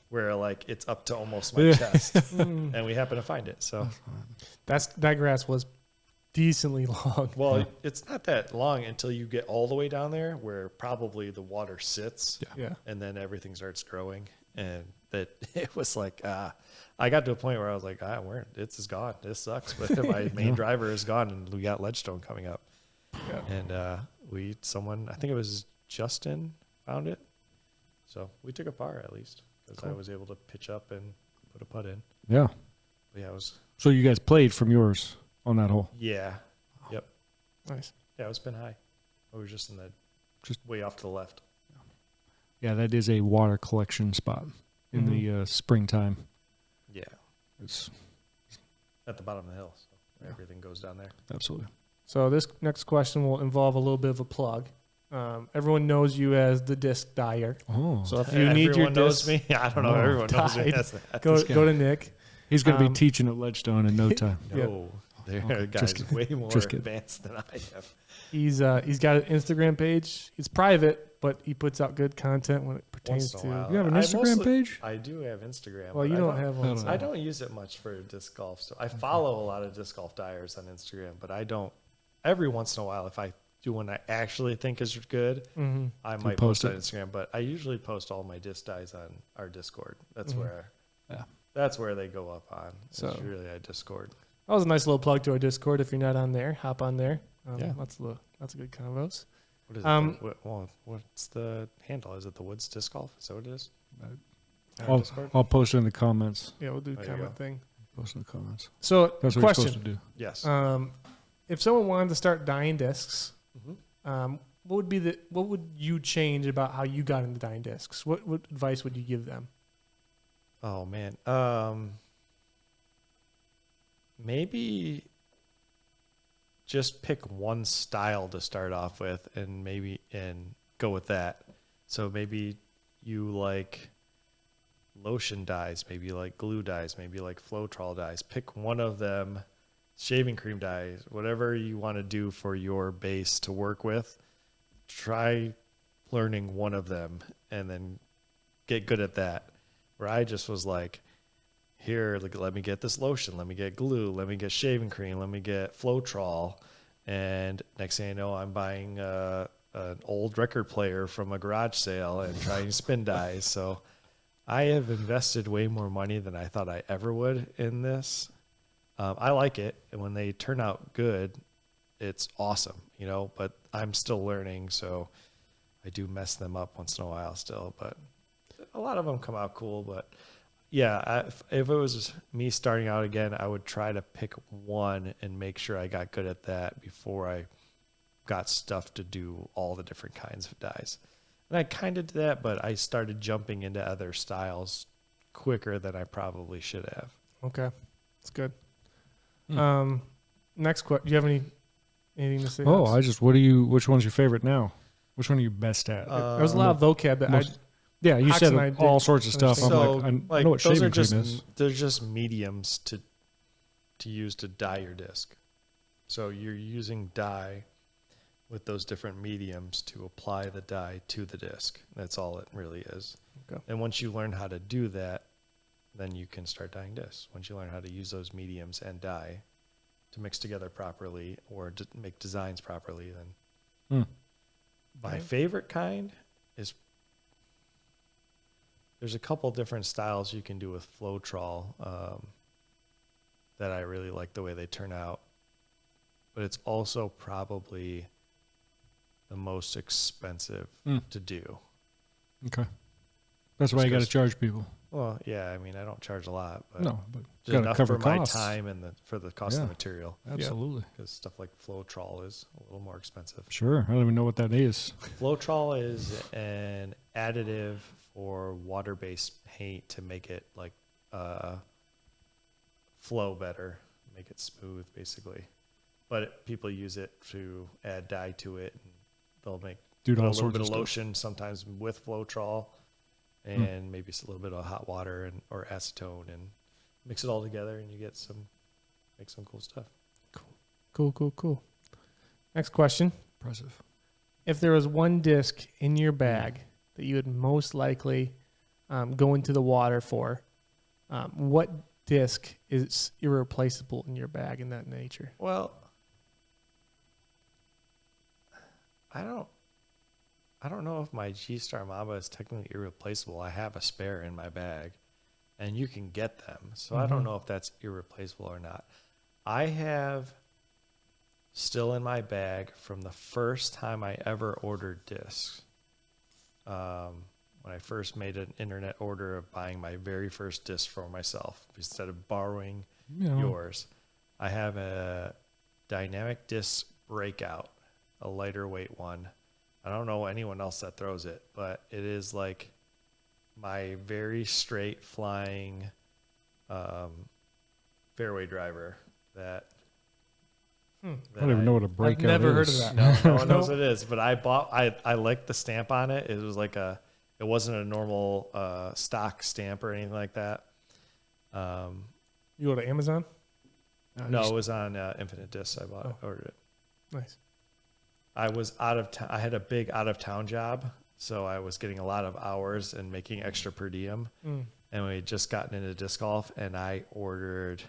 where like it's up to almost my chest, and we happened to find it. So that grass was decently long. Well, it's not that long until you get all the way down there where probably the water sits, and then everything starts growing, and that it was like I got to a point where I was like, this is gone. This sucks, but my main driver is gone, and we got Ledgestone coming up. And I think it was Justin found it. So we took a par at least because I was able to pitch up and put a putt in. Yeah. But yeah, it was. So you guys played from yours on that hole? Yeah. Yep. Nice. Yeah, it's been high. I was just Just- way off to the left. Yeah, that is a water collection spot in the springtime. Yeah, It's at the bottom of the hill. So Yeah. everything goes down there. absolutely. So this next question will involve a little bit of a plug. Everyone knows you as the disc dyer. Oh, So if you need your Everyone knows disc, me. I don't know. Oh, Everyone knows me. tied. As that. go guy. to Nick. he's going to be um, teaching at Ledgestone in no time. No, there Okay, are just guys kidding. way more Just kidding. advanced than I am. He's got an Instagram page. It's private, but he puts out good content when it pertains Once in a to. while. You have an I Instagram mostly- page? I do have Instagram. Well, but you I don't have one. I don't so- know. I don't use it much for disc golf. So I follow a lot of disc golf dyers on Instagram, but I don't. Every once in a while, if I do one I actually think is good, Mhm. I might post post it it? on Instagram. But I usually post all my disc dyes on our Discord. That's Mhm. where. Yeah. That's where they go up on. So- It's really our Discord. That was a nice little plug to our Discord. If you're not on there, hop on there. Yeah. Lots of good convos. What is it? What's the handle? Is it the Woods Disc Golf? Is that what it is? Our I'll, Discord? I'll post it in the comments. Yeah, we'll do There you comment go. thing. Post in the comments. So, That's what you're question: supposed to do. Yes. if someone wanted to start dyeing discs, Mhm. what would you change about how you got into dyeing discs? What advice would you give them? Oh man. Maybe just pick one style to start off with and go with that. So maybe you like lotion dyes, maybe you like glue dyes, maybe you like Floetrol dyes. Pick one of them, shaving cream dyes, whatever you want to do for your base to work with. Try learning one of them and then get good at that. Where I just was like, here, let me get this lotion, let me get glue, let me get shaving cream, let me get Floetrol, and next thing I know, I'm buying an old record player from a garage sale and trying spin dyes. So I have invested way more money than I thought I ever would in this. I like it, and when they turn out good, it's awesome, but I'm still learning, so I do mess them up once in a while still, but a lot of them come out cool. But yeah, if it was me starting out again, I would try to pick one and make sure I got good at that before I got stuff to do all the different kinds of dyes. And I kind of did that, but I started jumping into other styles quicker than I probably should have. Okay, that's good. Next question. Do you have anything to say? Oh, else? Which one's your favorite now? Which one are you best at? There's a lot of vocab that most- yeah, you Hox said and I all did sorts of stuff. I'm So, I know what those shaving are just cream is. they're just mediums to use to dye your disc. So you're using dye with those different mediums to apply the dye to the disc. That's all it really is. Okay. And once you learn how to do that, then you can start dyeing discs. Once you learn how to use those mediums and dye to mix together properly or to make designs properly, then my Okay. favorite kind is there's a couple different styles you can do with Floetrol that I really like the way they turn out, but it's also probably the most expensive to do. Okay. That's why you got to Just charge people. Well, yeah, I mean, I don't charge a lot, but No, but just got to enough cover for my costs. time and for the cost of Yeah. the material. Absolutely. Because stuff like Floetrol is a little more expensive. Sure. I don't even know what that is. Floetrol is an additive for water-based paint to make it flow better, make it smooth, basically. But people use it to add dye to it, and they'll make Dude, put all a little sorts bit of of stuff. lotion sometimes with Floetrol, and maybe a little bit of hot water or acetone, and mix it all together, and you make some cool stuff. Cool. Next question. Impressive. If there was one disc in your bag that you would most likely go into the water for, what disc is irreplaceable in your bag in that nature? Well, I don't know if my G-Star Mamba is technically irreplaceable. I have a spare in my bag, and you can get them. So I don't know if that's irreplaceable or not. I have still in my bag from the first time I ever ordered discs. When I first made an internet order of buying my very first disc for myself, instead of borrowing yours, I have a dynamic disc breakout a lighter weight one. I don't know anyone else that throws it, but it is like my very straight flying fairway driver that. I don't even know what a breakout is. I've never heard of that. No one knows what it is, but I liked the stamp on it. It was like it wasn't a normal stock stamp or anything like that. You go to Amazon? No, it was on Infinite Discs. Ordered it. Nice. I was out of town. I had a big out of town job, so I was getting a lot of hours and making extra per diem. And we had just gotten into disc golf, and I ordered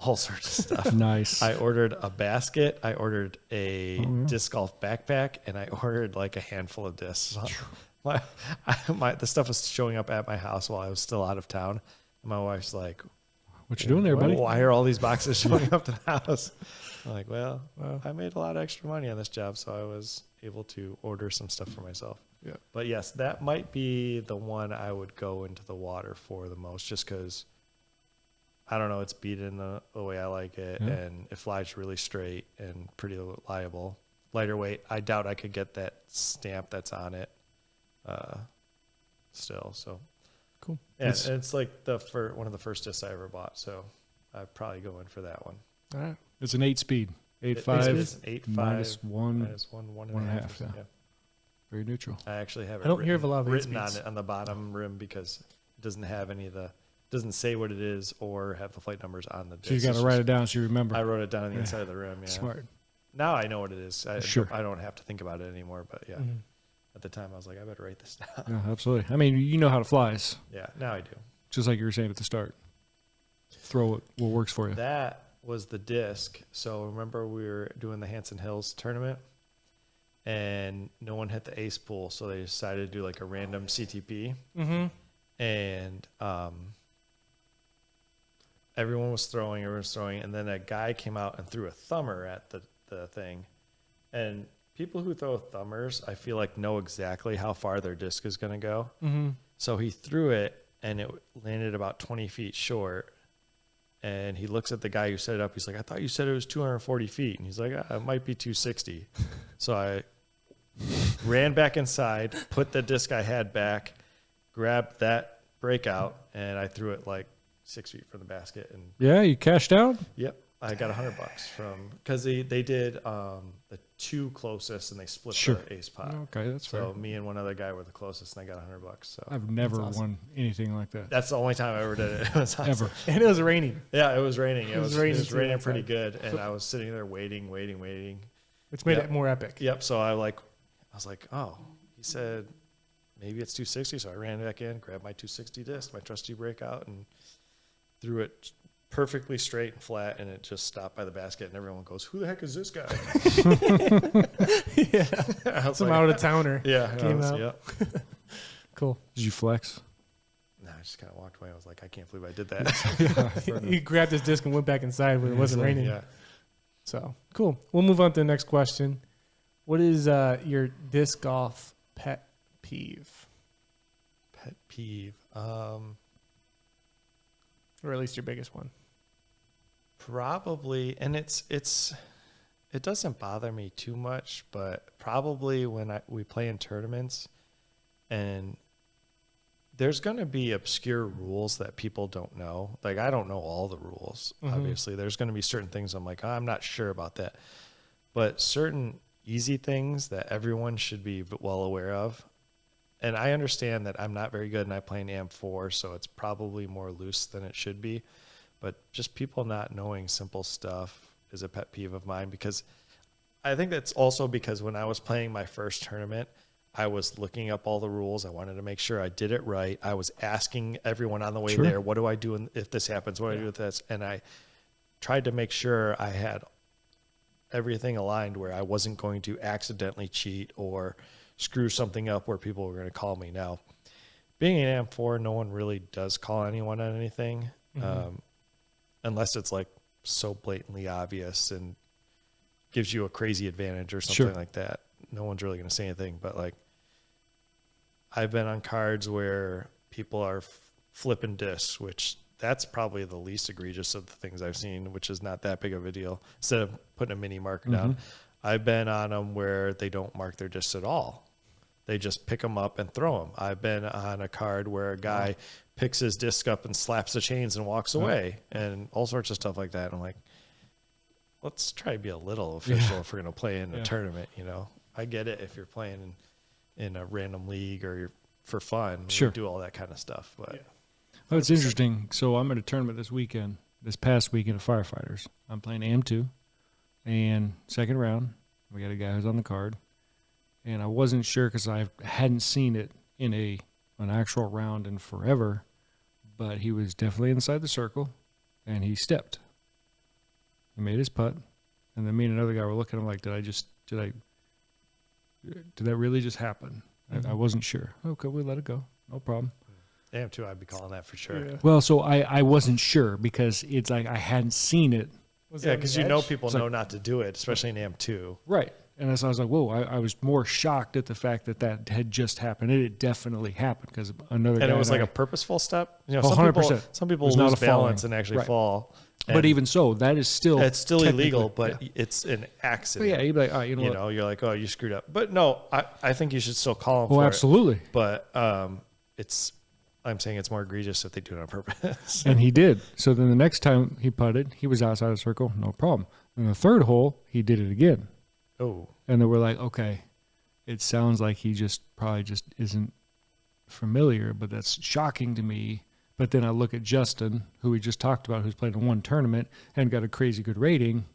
all sorts of stuff. Nice. I ordered a basket. I ordered a disc golf backpack, and I ordered like a handful of discs. So the stuff was showing up at my house while I was still out of town. And my wife's like, "What you doing there, buddy? Why are all these boxes showing up to the house?" I'm like, well, I made a lot of extra money on this job, so I was able to order some stuff for myself. Yeah. But yes, that might be the one I would go into the water for the most, just because, I don't know, it's beaten the way I like it, and it flies really straight and pretty reliable. Lighter weight, I doubt I could get that stamp that's on it still. So cool. Yeah, and it's like one of the first discs I ever bought, so I'd probably go in for that one. All right. It's an 8-speed. 8.5 It's an 8.5 minus one one and a half. Yeah. Very neutral. I actually have it. I don't hear of a lot of written on 8-speeds. it on the bottom rim because it doesn't have doesn't say what it is or have the flight numbers on the disc. So you got to write it down so you remember. I wrote it down on the inside of the rim. Yeah. Smart. Now I know what it is. Sure. I don't have to think about it anymore. But yeah, at the time I was like, I better write this down. Yeah, absolutely. I mean, you know how it flies, Yeah, now I do. just like you were saying at the start. Throw what works for you. That was the disc. So remember we were doing the Hanson Hills tournament and no one hit the ace pool. So they decided to do like a random CTP. And everyone was throwing. And then a guy came out and threw a thumber at the thing. And people who throw thumbers, I feel like know exactly how far their disc is going to go. So he threw it and it landed about 20 feet short. And he looks at the guy who set it up. He's like, I thought you said it was 240 feet. And he's like, it might be 260. So I ran back inside, put the disc I had back, grabbed that breakout, and I threw it like 6 feet from the basket. And Yeah, you cashed out? yep, I got $100 because they did the two closest and they split Sure. the ace pot. Okay, that's fair. So me and one other guy were the closest, and I got $100. So I've never That's awesome. won anything like that. that's the only time I ever did it. It was awesome. Ever. And it was raining, Yeah, it was raining. It was raining too raining outside. pretty good, and I was sitting there waiting. which made Yeah. it more epic. Yep. So I was like, oh, he said maybe it's 260. So I ran back in, grabbed my 260 disc, my trusty breakout, and threw it perfectly straight and flat, and it just stopped by the basket. And everyone goes, "Who the heck is this guy?" Yeah. I was Some like, out of towner. Yeah. came out. Yep. Cool. Did you flex? No, I just kind of walked away. I was like, I can't believe I did that. He grabbed his disc and went back inside when it wasn't So, raining. Yeah. So cool. We'll move on to the next question. What is your disc golf pet peeve, Pet peeve. or at least your biggest one? Probably, and it doesn't bother me too much, but probably when we play in tournaments and there's going to be obscure rules that people don't know. Like, I don't know all the rules, obviously. There's going to be certain things I'm like, oh, I'm not sure about that. But certain easy things that everyone should be well aware of. And I understand that I'm not very good and I play in AM4, so it's probably more loose than it should be. But just people not knowing simple stuff is a pet peeve of mine, because I think that's also because when I was playing my first tournament, I was looking up all the rules. I wanted to make sure I did it right. I was asking everyone on the way there, what do I do if this happens? What do I do with this? And I tried to make sure I had everything aligned where I wasn't going to accidentally cheat or screw something up where people were going to call me. Now, being an AM4, no one really does call anyone on anything, unless it's like so blatantly obvious and gives you a crazy advantage or something like that. No one's really going to say anything. But like, I've been on cards where people are flipping discs, which that's probably the least egregious of the things I've seen, which is not that big of a deal. Instead of putting a mini marker down, I've been on them where they don't mark their discs at all. They just pick them up and throw them. I've been on a card where a guy picks his disc up and slaps the chains and walks away, and all sorts of stuff like that. I'm like, let's try to be a little official if we're going to play in a tournament. You know, I get it if you're playing in a random league or you're for fun. Sure. We do all that kind of stuff. But Well, it's interesting. So I'm at a tournament this past weekend of firefighters. I'm playing AM2, and second round, we got a guy who's on the card, and I wasn't sure because I hadn't seen it in an actual round in forever, but he was definitely inside the circle, and he stepped. He made his putt, and then me and another guy were looking at him like, did that really just happen? I wasn't sure. Okay, we let it go. No problem. AM2, I'd be calling that for sure. Yeah. Well, so I wasn't sure because it's like I hadn't seen it. Yeah, because you know people know not to do it, especially in AM2. Right. And so I was like, whoa, I was more shocked at the fact that had just happened. It definitely happened because another guy. And it was like a purposeful step? You know, Oh, 100%. Some people It was not lose a balance falling. and actually Right. fall. But And even so, that is still. it's still illegal, but yeah. it's an But accident. yeah, you'd be like, all right, you know what? You're like, oh, you screwed up. But no, I think you should still call them Oh, for absolutely. it. But I'm saying it's more egregious if they do it on purpose. And he did. So then the next time he putted, he was outside the circle, no problem. And the third hole, he did it again. Oh. And then we're like, okay, it sounds like he probably just isn't familiar, but that's shocking to me. But then I look at Justin, who we just talked about, who's played in one tournament and got a crazy good rating.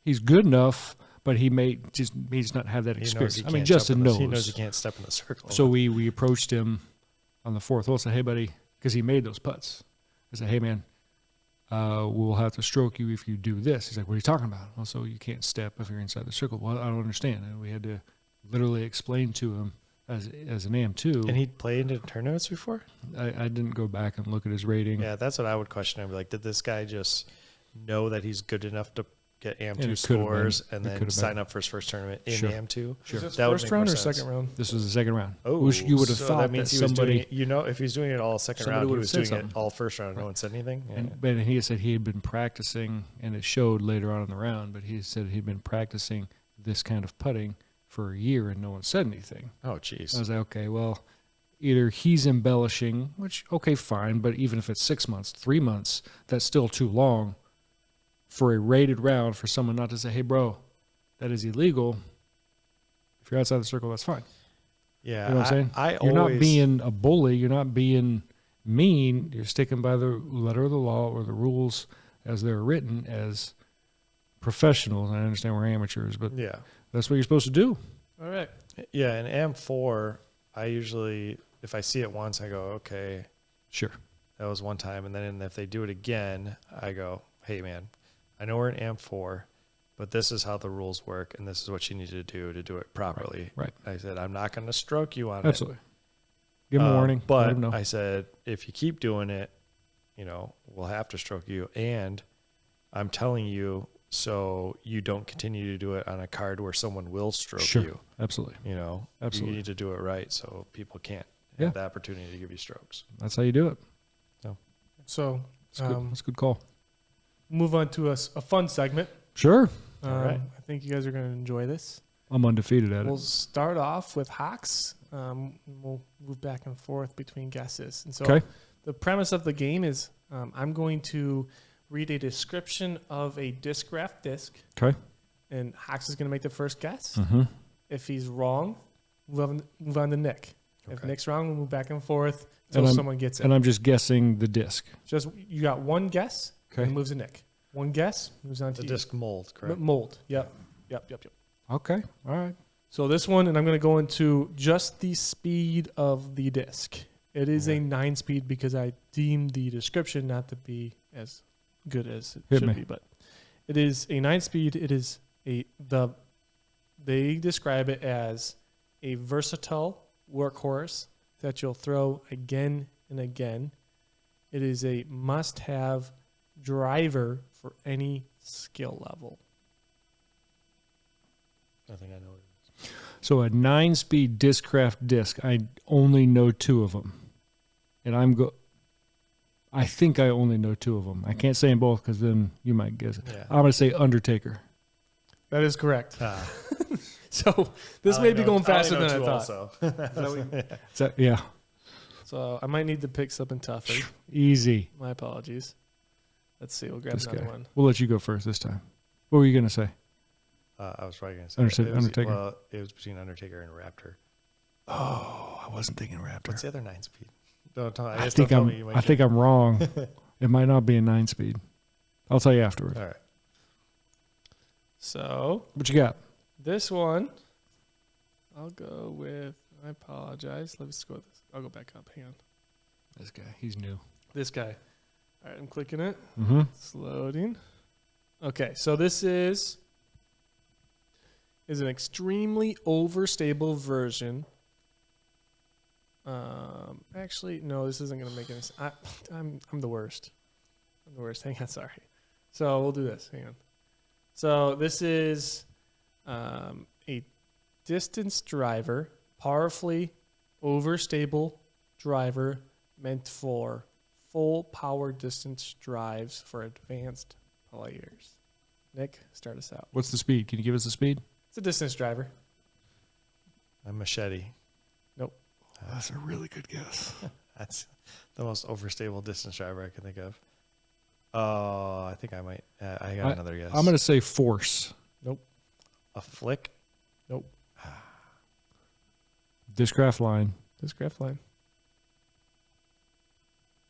He's good enough, but he may just not have that experience. I mean, Justin knows. He knows he can't step in the circle. So we approached him on the fourth hole, said, hey, buddy, because he made those putts. I said, hey, man, we'll have to stroke you if you do this. He's like, what are you talking about? Also, you can't step if you're inside the circle. Well, I don't understand. And we had to literally explain to him as an AM2. And he'd played in tournaments before? I didn't go back and look at his rating. Yeah, that's what I would question. I'd be like, did this guy just know that he's good enough to get And AM2 it could have scores been. and It then could have sign been. up for his first tournament in Sure. AM2? Sure. Is this That would first make round more or sense. second round? This was the second round. Oh, Which you would have so thought that means that he was somebody. doing it, if he's doing it all second somebody round, he would have was said doing something. it all first round. No one said anything. Yeah. But he said he had been practicing, and it showed later on in the round, but he said he'd been practicing this kind of putting for a year and no one said anything. Oh, I jeez. was like, okay, well, either he's embellishing, which, okay, fine, but even if it's 6 months, 3 months, that's still too long for a rated round for someone not to say, hey, bro, that is illegal. If you're outside the circle, that's fine. Yeah, You know what I'm saying? You're not being a bully. You're not being mean. You're sticking by the letter of the law or the rules as they're written as professionals. I understand we're amateurs, but Yeah. that's what you're supposed to do. All right. Yeah, in AM4, I usually, if I see it once, I go, okay, Sure. that was one time. And then if they do it again, I go, hey, man, I know we're in AM4, but this is how the rules work, and this is what you need to do it properly. Right. I said, I'm not going to stroke you on Absolutely. Give them a warning. Let But them know. I said, if you keep doing it, we'll have to stroke you. And I'm telling you, so you don't continue to do it on a card where someone will stroke Sure. you. Absolutely. Absolutely. You need to do it right so people can't Yeah. have the opportunity to give you strokes. That's how you do it. So That's a good call. move on to a fun segment. Sure. All right. I think you guys are going to enjoy this. I'm undefeated at We'll it. start off with Hawks. We'll move back and forth between guesses. And so Okay. the premise of the game is I'm going to read a description of a disc graph disc, Okay. and Hawks is going to make the first guess. Mm-hmm. If he's wrong, move on to Nick. If Okay. Nick's wrong, we'll move back and forth And until I'm- someone gets it. And I'm just guessing the disc. Just you got one guess, Okay. and moves to Nick. One guess, moves on The to disc mold, you. correct? Mold. Yep. Okay. All right. So this one, and I'm going to go into just the speed of the disc. It is a 9-speed because I deemed the description not to be as good as it Hit should me. be. But it is a 9-speed. It is they describe it as a versatile workhorse that you'll throw again and again. It is a must-have driver for any skill level. I think I know it is. So a 9-speed Discraft disc, I only know 2 of them. And I think I only know 2 of them. I can't say them both because then you might guess it. Yeah. I'm going to say Undertaker. That is correct. Ah. So this may be going faster than I thought. Yeah. So I might need to pick something tougher. Easy. My apologies. Let's see. We'll grab This another guy. one. We'll let you go first this time. What were you going to say? I was probably going to say Undertaker. Well, it was between Undertaker and Raptor. Oh, I wasn't thinking Raptor. What's the other 9-speed? Don't tell, I think I'm wrong. It might not be a 9-speed. I'll tell you afterwards. All right. So What you got? this one, I'll go with. I apologize. Let's go with this. I'll go back up. Hang on. This guy. He's new. This guy. All right, I'm clicking it. Mm-hmm. It's loading. Okay, so this is an extremely overstable version. Actually, no, this isn't going to make any sense. I'm the worst. I'm the worst. Hang on, sorry. So we'll do this. Hang on. So this is a distance driver, powerfully overstable driver meant for full power distance drives for advanced players. Nick, start us out. What's the speed? Can you give us the speed? It's a distance driver. A machete. Nope. That's a really good guess. That's the most overstable distance driver I can think of. Oh, I think I might. I got another guess. I'm going to say force. Nope. A flick. Nope. Discraft line. This graph line.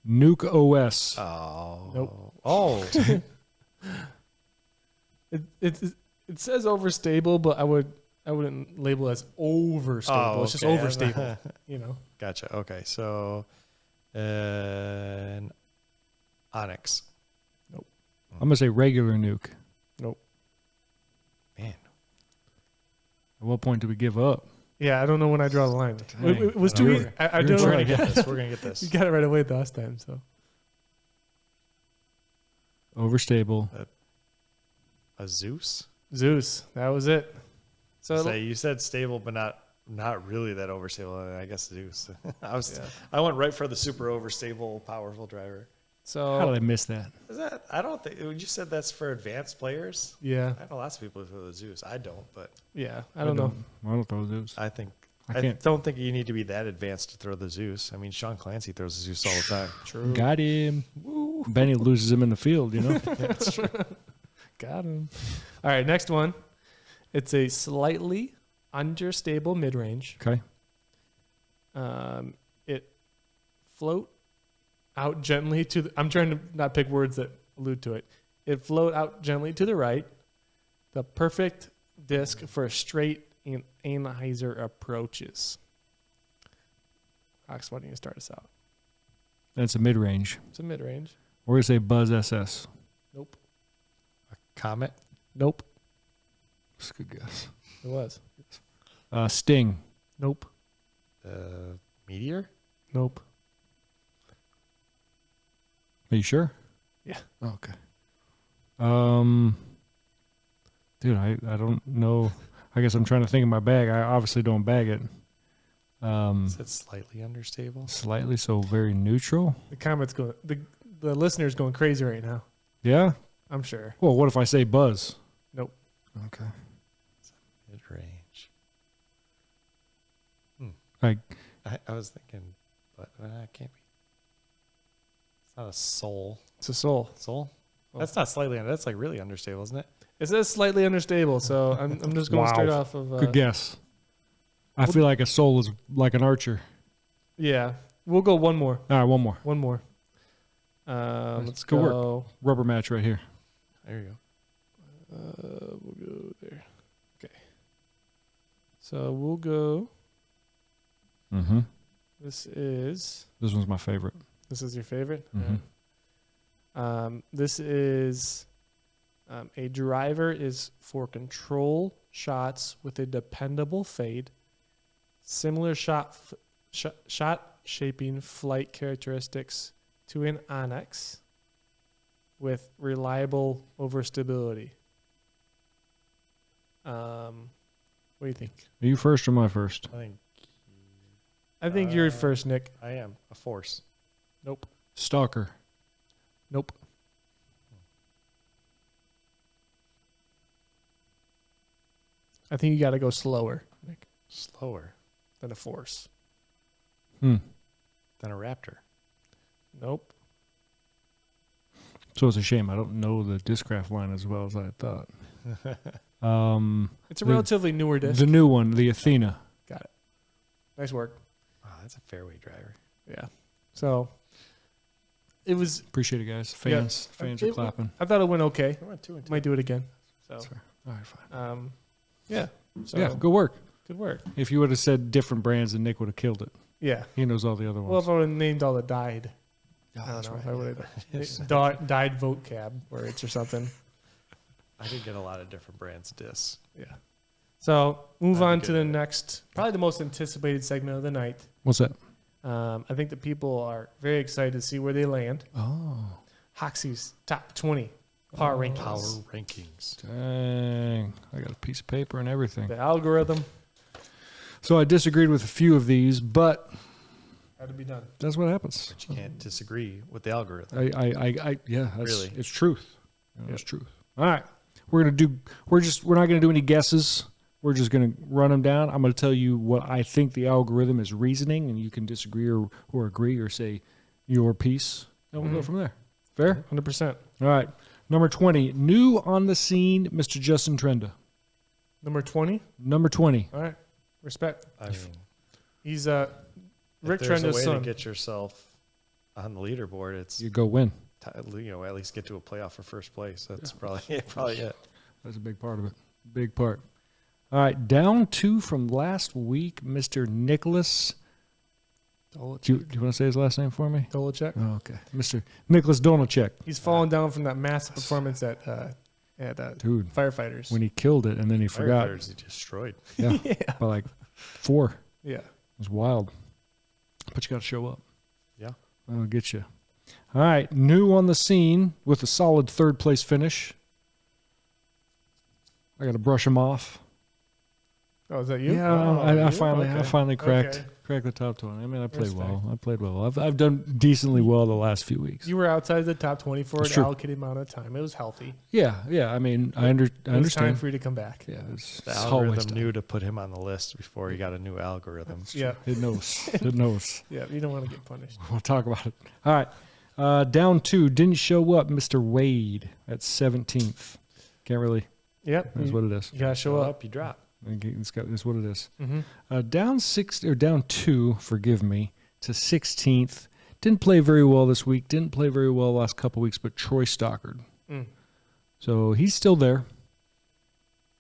Nuke OS. Oh. Nope. Oh. It says overstable, but I wouldn't label it as overstable. Oh, It's just okay. overstable. You know. Gotcha. Okay. So, an Onyx. I'm going to say regular nuke. Nope. Man. At what point do we give up? Yeah, I don't know when I draw the line. Dang. It was I too know. easy. I You're don't We're know. gonna get this. We're gonna get You this. got it right away the last time. So Overstable. A Zeus. Zeus, that was it. So So you said stable, but not really that overstable. I guess Zeus. yeah. I went right for the super overstable, powerful driver. How did I So miss that? Is that? I don't think you said that's for advanced players. yeah, I know lots of people who throw the Zeus. I don't, but yeah. I don't know. I don't throw those. I think I I can't. don't think you need to be that advanced to throw the Zeus. I mean, Sean Clancy throws the Zeus all the time. True. Got him. Benny loses him in the field, you know? Got him. All right, next one. It's a slightly understable mid range. Okay. It float out gently to the, I'm trying to not pick words that allude to it. It float out gently to the right. The perfect disc for straight anhyzer approaches. Ox, why don't you start us out? That's a mid range. It's a mid range. Or is a Buzz SS. Nope. Comet. Nope. That's a good guess. It was. Sting. Nope. Meteor. Nope. Are you sure? Yeah. Oh, okay. Dude, I don't know. I guess I'm trying to think of my bag. I obviously don't bag it. Is it slightly understable? Slightly, so very neutral. The comments going. The listeners going crazy right now. Yeah. I'm sure. Well, what if I say Buzz? Nope. Okay. Mid range. Like, I was thinking, but it can't be. It's not a soul. It's a soul. Soul. Oh. That's not slightly. That's like really understable, isn't it? It says slightly understable, so I'm just going Wow. straight off of. good guess. I feel like a soul is like an archer. Yeah, we'll go one more. All right, one more. One more. Let's Good work. go. Rubber match right here. There you go. We'll go there. Okay. So we'll go. Mm-hmm. This is This one's my favorite. your favorite. Mhm. This is a driver is for control shots with a dependable fade, similar shot shaping flight characteristics to an Onyx, with reliable overstability. What do you think? Are you first or my first? I think you're first, Nick. I am a force. Nope. Stalker. Nope. I think you got to go slower, Nick, Slower than a force. than a Raptor. Nope. So it's a shame I don't know the Discraft line as well as I thought. It's a relatively newer disc. The new one, the Athena. Got it. Nice work. Wow, that's a fairway driver. Yeah. So it was. Appreciate it, guys. Fans are clapping. I thought it went okay. I went 2 and 2. Might do it again. So That's fair. All right, fine. yeah. So Yeah, good work. good work. If you would have said different brands, then Nick would have killed it. Yeah. He knows all the other Well, ones. if I would have named all the dyed, Yeah, I don't that's know. right. I would have dyed vote cab words or something. I did get a lot of different brands of discs. Yeah. So move That'd on be to good. the next, probably the most anticipated segment of the night. What's that? I think the people are very excited to see where they land. Oh, Hoxies top 20 power rankings. Power rankings. dang. I got a piece of paper and everything. The algorithm So I disagreed with a few of these, but had to be done. that's what happens. But you can't disagree with the algorithm. Yeah, that's, Really? it's truth. It's truth. All right. We're not going to do any guesses. We're just going to run them down. I'm going to tell you what I think the algorithm is reasoning, and you can disagree or agree or say your piece, and we'll go from there. Fair? 100%. All right. Number 20, new on the scene, Mr. Justin Trenda. Number 20. Number 20. All right. Respect. I mean, He's if Rick there's a Trenda's way son. to get yourself on the leaderboard, it's You go win. at least get to a playoff for first place. That's probably it. That's a big part of it. Big part. All right. Down 2 from last week, Mr. Nicholas. Do you want to say his last name for me? Dolacek. Oh, okay. Mr. Nicholas Donacek. He's fallen down from that massive performance at Dude, Firefighters. when he killed it and then he forgot. Firefighters, he destroyed. Yeah. By like 4. Yeah. It was wild. But you got to show up. Yeah. I'll get you. All right. New on the scene with a solid 3rd place finish. I got to brush him off. Oh, is that you? Yeah, Oh, I you? finally cracked Okay. the top 20. I mean, I played Respect. well. I played well. I've done decently well the last few weeks. You were outside the top 20 for an That's true. allocated amount of time. It was healthy. Yeah. I mean, I It was time understand. for you to come back. Yeah, it's The always algorithm time. knew to put him on the list before he got a new algorithm. Yeah. It knows. It knows. Yeah. You don't want to get punished. We'll talk about it. All right. Down 2, didn't show up, Mr. Wade at 17th. Can't really. Yep. That's what it is. You got to show up. You drop. It's what it is. Mm-hmm. Down 2, forgive me, to 16th. Didn't play very well this week. Didn't play very well the last couple weeks, but Troy Stockard. Mm. So he's still there.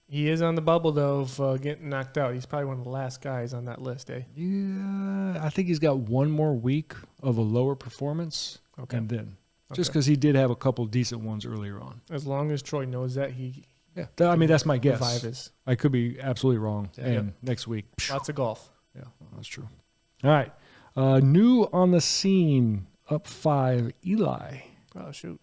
He is on the bubble, though, of getting knocked out. He's probably one of the last guys on that list, eh? Yeah, I think he's got one more week of a lower performance. Okay. And then, just Okay. because he did have a couple decent ones earlier on. As long as Troy knows that, Yeah, I mean, that's my the guess. vibe is I could be absolutely wrong. Yeah. And next week, lots of golf. yeah, that's true. All right. New on the scene, up 5, Eli. Oh, shoot.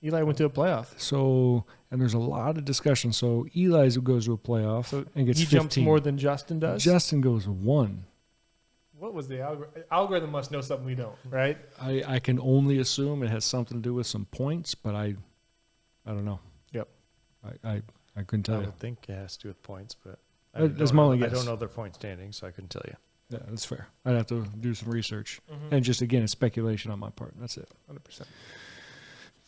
Eli went to a playoff. So, and there's a lot of discussion. So, Eli goes to a playoff So and gets he 15. jumps more than Justin does? Justin goes 1. What was the algorithm? Algorithm must know something we don't, right? I can only assume it has something to do with some points, but I don't know. Yep. I couldn't tell I you. would think it has to do with points, but That's my only I guess. don't know their point standing, so I couldn't tell you. Yeah, that's fair. I'd have to do some research. Mm-hmm. And just, again, it's speculation on my part. That's it. 100%.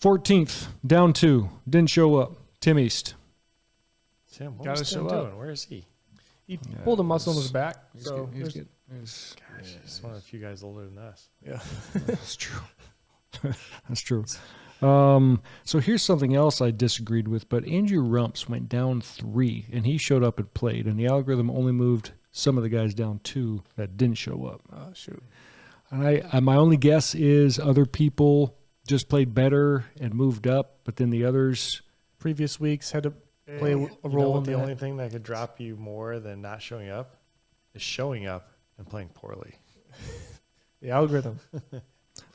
14th, down 2. Didn't show up. Tim East. Tim, what Gotta was Tim show up. doing? Where is he? He Yeah, pulled a muscle in he's- his back. He's So good. He's there's- good. He's- Gosh, he's one of the few guys older than us. yeah. That's true. That's true. So here's something else I disagreed with, but Andrew Rumps went down 3, and he showed up and played, and the algorithm only moved some of the guys down 2 that didn't show up. Oh, shoot. And my only guess is other people just played better and moved up, but then the others, Previous weeks had to play a You know role what in the that. only thing that could drop you more than not showing up is showing up and playing poorly. The algorithm.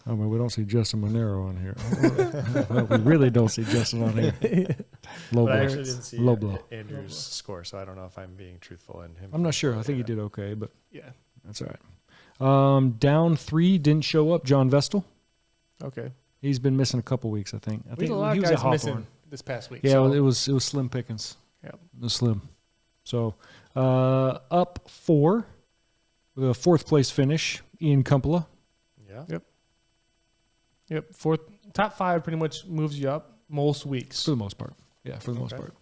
I mean, we don't see Justin Monero on here. Well, we really don't see Justin on here. Low But I blow. actually didn't see Low blow. Andrew's score, so I don't know if I'm being truthful in him. I'm not sure. I think he did okay, but Yeah. that's all right. Down 3, didn't show up. John Vestal. Okay. He's been missing a couple weeks, I think. I We think had a lot he of was at guys missing Hawthorne. this past week. Yeah, so it was slim pickings. Yep. It was slim. So up 4 with a 4th place finish, Ian Kumpela. Yeah. Yep. Top 5 pretty much moves you up most weeks. For the most part. Yeah, for the most part.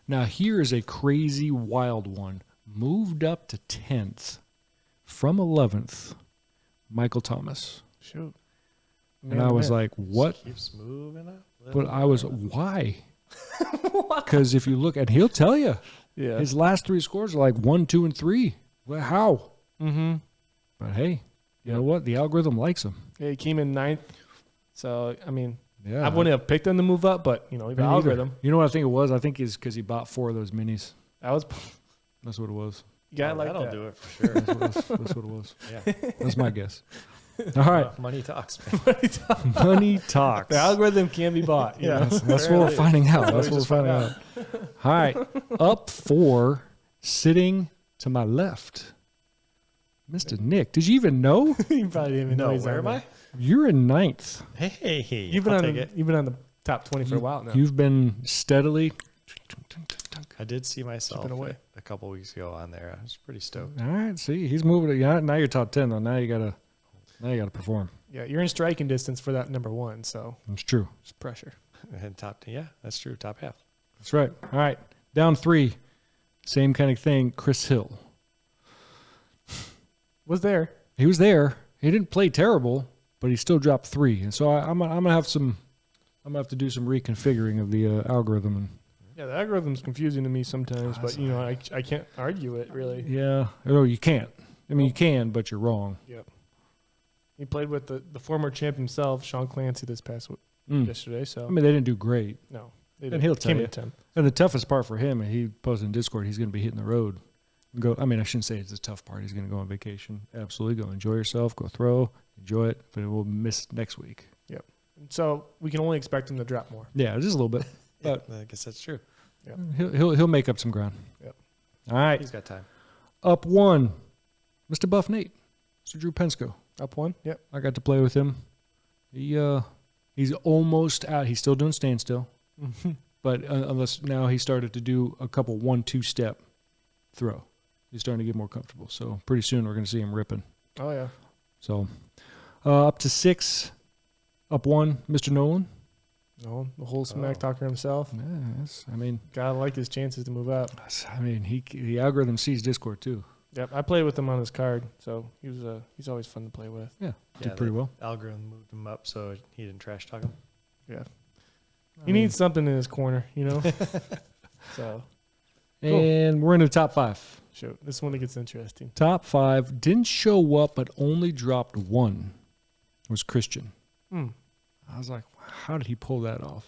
Now, here is a crazy, wild one. Moved up to 10th from 11th, Michael Thomas. Shoot. And I was like, what? Keeps moving up. But I was, why? Because if you look, and he'll tell you, Yeah. his last 3 scores are like 1, 2, and 3. Well, how? Mm-hmm. But hey, you know what? The algorithm likes him. Yeah, he came in 9th. So, I mean, Yeah. I wouldn't have picked him to move up, but, the Me neither. algorithm. You know what I think it was? I think it's because he bought 4 of those minis. That was, That's what it was. you got like that'll that. do it for sure. That's what it was. Yeah. That's my guess. All right. Money talks, man. Money talks. The algorithm can be bought. You know? That's what we're finding out. That's what we're finding out. All right. Up 4, sitting to my left. Mr. Nick, did you even know? You probably didn't even know No, he's where on am there. I? You're in 9th. Hey, You've been I'll on. take it. You've been on the top 20 for a while now. You've been steadily. I did see myself Chipping away. a couple weeks ago on there. I was pretty stoked. All right. See, he's moving it. Yeah, now you're top 10 though. Now you gotta perform. Yeah, you're in striking distance for that number 1, so It's true. it's pressure. And yeah, that's true. Top half. That's right. All right. Down 3. Same kind of thing. Chris Hill. Was there? He was there. He didn't play terrible, but he still dropped 3. And so I'm gonna have to do some reconfiguring of the algorithm. And Yeah, the algorithm's confusing to me sometimes, but I can't argue it really. yeah, no, you can't. I mean, you can, but you're wrong. Yep. He played with the former champ himself, Sean Clancy, this past yesterday. So I mean, they didn't do great. no, they And didn't. he'll tell Came you. in 10th. And the toughest part for him, and he posted in Discord, he's going to be hitting the road. I mean, I shouldn't say it's the tough part. He's going to go on vacation. Absolutely. Go enjoy yourself. Go throw. Enjoy it. But it will miss next week. So we can only expect him to drop more. Yeah, just a little bit. But I guess that's true. he'll make up some ground. Yep. All right. He's got time. Up 1, Mr. Buff Nate. Mr. Drew Pensko. Up 1. Yep. I got to play with him. He's almost out. He's still doing standstill. But unless now he started to do a couple 1-2 step throw. He's starting to get more comfortable. So pretty soon we're going to see him ripping. Oh yeah. So up to 6, up 1, Mr. Nolan. No, the whole smack talker himself. Yes, I mean, Gotta like his chances to move up. the algorithm sees Discord too. Yep, I played with him on his card, so he's always fun to play with. Yeah, Yeah, did pretty well. Algorithm moved him up so he didn't trash talk him. Yeah, he needs something in his corner, So And we're in the top 5. shoot, this one gets interesting. Top 5 didn't show up, but only dropped 1. Was Christian. I was like, how did he pull that off?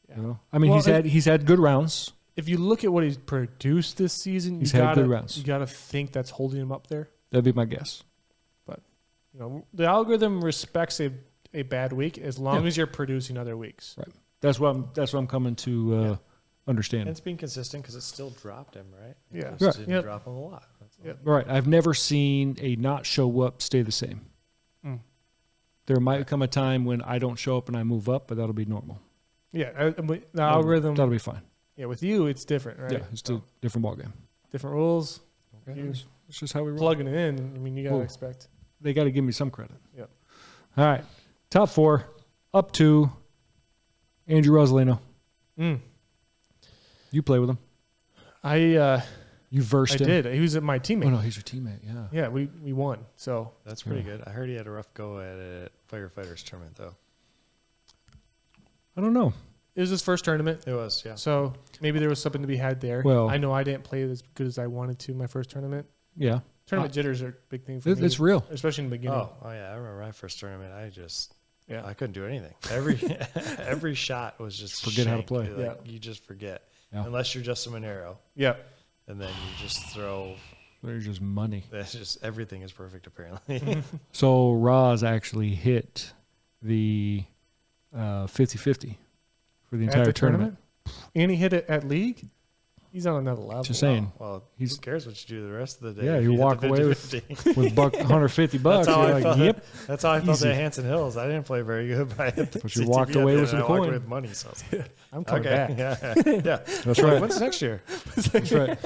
Yeah. You know, I mean, Well, he's had good rounds. If you look at what he's produced this season, He's had good rounds. You gotta think that's holding him up there. That'd be my guess. The algorithm respects a bad week as long as you're producing other weeks. Right. That's what I'm coming to understand. And it's been consistent because it still dropped him, right? Yeah. It just Right. didn't Yep. drop him a lot. That's all. Yep. Right. I've never seen a not show up stay the same. There might come a time when I don't show up and I move up, but that'll be normal. Yeah, the algorithm. That'll be fine. Yeah, with you, it's different, right? Yeah, it's a different ballgame. Different rules. Okay. You It's just how we roll. plugging it in. I mean, you gotta Cool. expect. They got to give me some credit. Yep. All right. Top 4, up 2, Andrew Rosalino. You play with him. You versed I him. did. He was my teammate. Oh, no, he's your teammate. Yeah. Yeah, we won. So That's pretty good. I heard he had a rough go at a firefighters tournament, though. I don't know. it was his first tournament. It was, yeah. So maybe there was something to be had there. Well- I know I didn't play as good as I wanted to my first tournament. Yeah. Tournament jitters are a big thing for me. It's real. Especially in the beginning. Oh yeah, I remember my first tournament. Yeah. I couldn't do anything. Every shot was just Forget how to shanked. play. Like, Yeah. you just forget Yeah. unless you're just a Monero, Yeah. and then you just throw. There's just money. That's just everything is perfect apparently. So Roz actually hit the 50-50 for the entire tournament. And he hit it at league? He's on another level. Just saying. Well, who cares what you do the rest of the day? Yeah, if you hit walk the away 50-50. with $150. That's how You're I like, felt. yep. That's how I felt Easy. at Hanson Hills. I didn't play very good, but I hit the But you CTV walked at the away end, with some and I walked coin. away with money. So I was like, I'm coming okay, back. yeah. That's right. When's next year? That's right.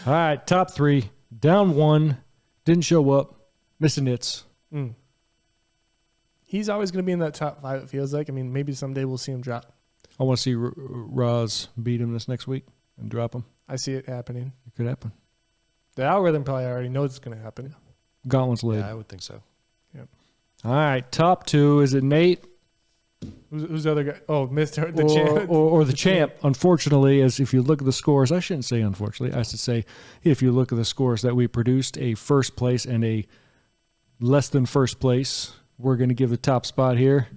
All right, top 3. Down 1. Didn't show up. Missing nits. He's always going to be in that top 5, it feels like. I mean, maybe someday we'll see him drop. I want to see Roz beat him this next week and drop him. I see it happening. It could happen. The algorithm probably already knows it's going to happen. Gauntlet's laid. Yeah, I would think so. All right, top 2. Is it Nate? Who's the other guy? Oh, Mr. The or, champ. or the champ? Unfortunately, as if you look at the scores, I shouldn't say unfortunately. I should say if you look at the scores that we produced, a first place and a less than first place, we're going to give the top spot here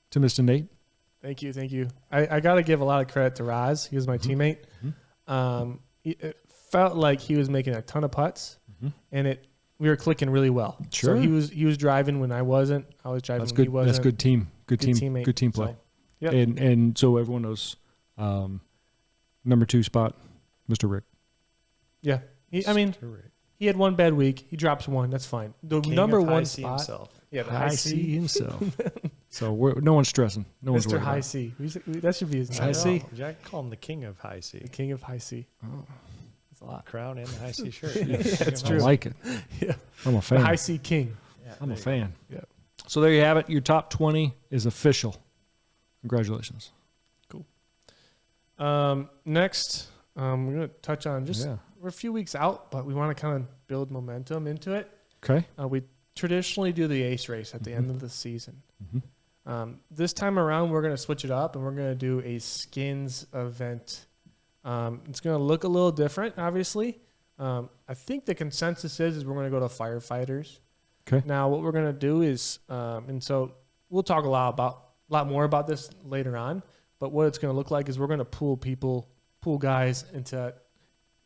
to Mr. Nate. Thank you. I got to give a lot of credit to Raz. He was my teammate. It felt like he was making a ton of putts, and we were clicking really well. Sure. So he was driving when I wasn't. I was driving That's when good. he wasn't. That's good team. Good team. teammate. Good team play. So, yep. And so everyone knows, number 2 spot, Mr. Rick. Yeah. He had one bad week. He drops 1. That's fine. The King number of 1 High C spot. himself. Yeah, the High High C C. himself. So no one's stressing. No one's Mr. worried. High about it. C. That should be his name. High C. Jack call him the king of High C. The king of High C. Oh. That's a lot. Crown and the High C shirt. Yeah, it's I true. like it. Yeah. I'm a The fan. High C king. Yeah, I'm a there you fan. Yeah. So there you have it. Your top 20 is official. Congratulations. Next, we're going to touch on Yeah. we're a few weeks out, but we want to kind of build momentum into it. Okay. We traditionally do the ace race at the end of the season. Mhm. This time around, we're going to switch it up, and we're going to do a skins event. It's going to look a little different, obviously. I think the consensus is we're going to go to firefighters. Okay. Now, what we're going to do is, and so we'll talk a lot more about this later on. But what it's going to look like is we're going to pool guys into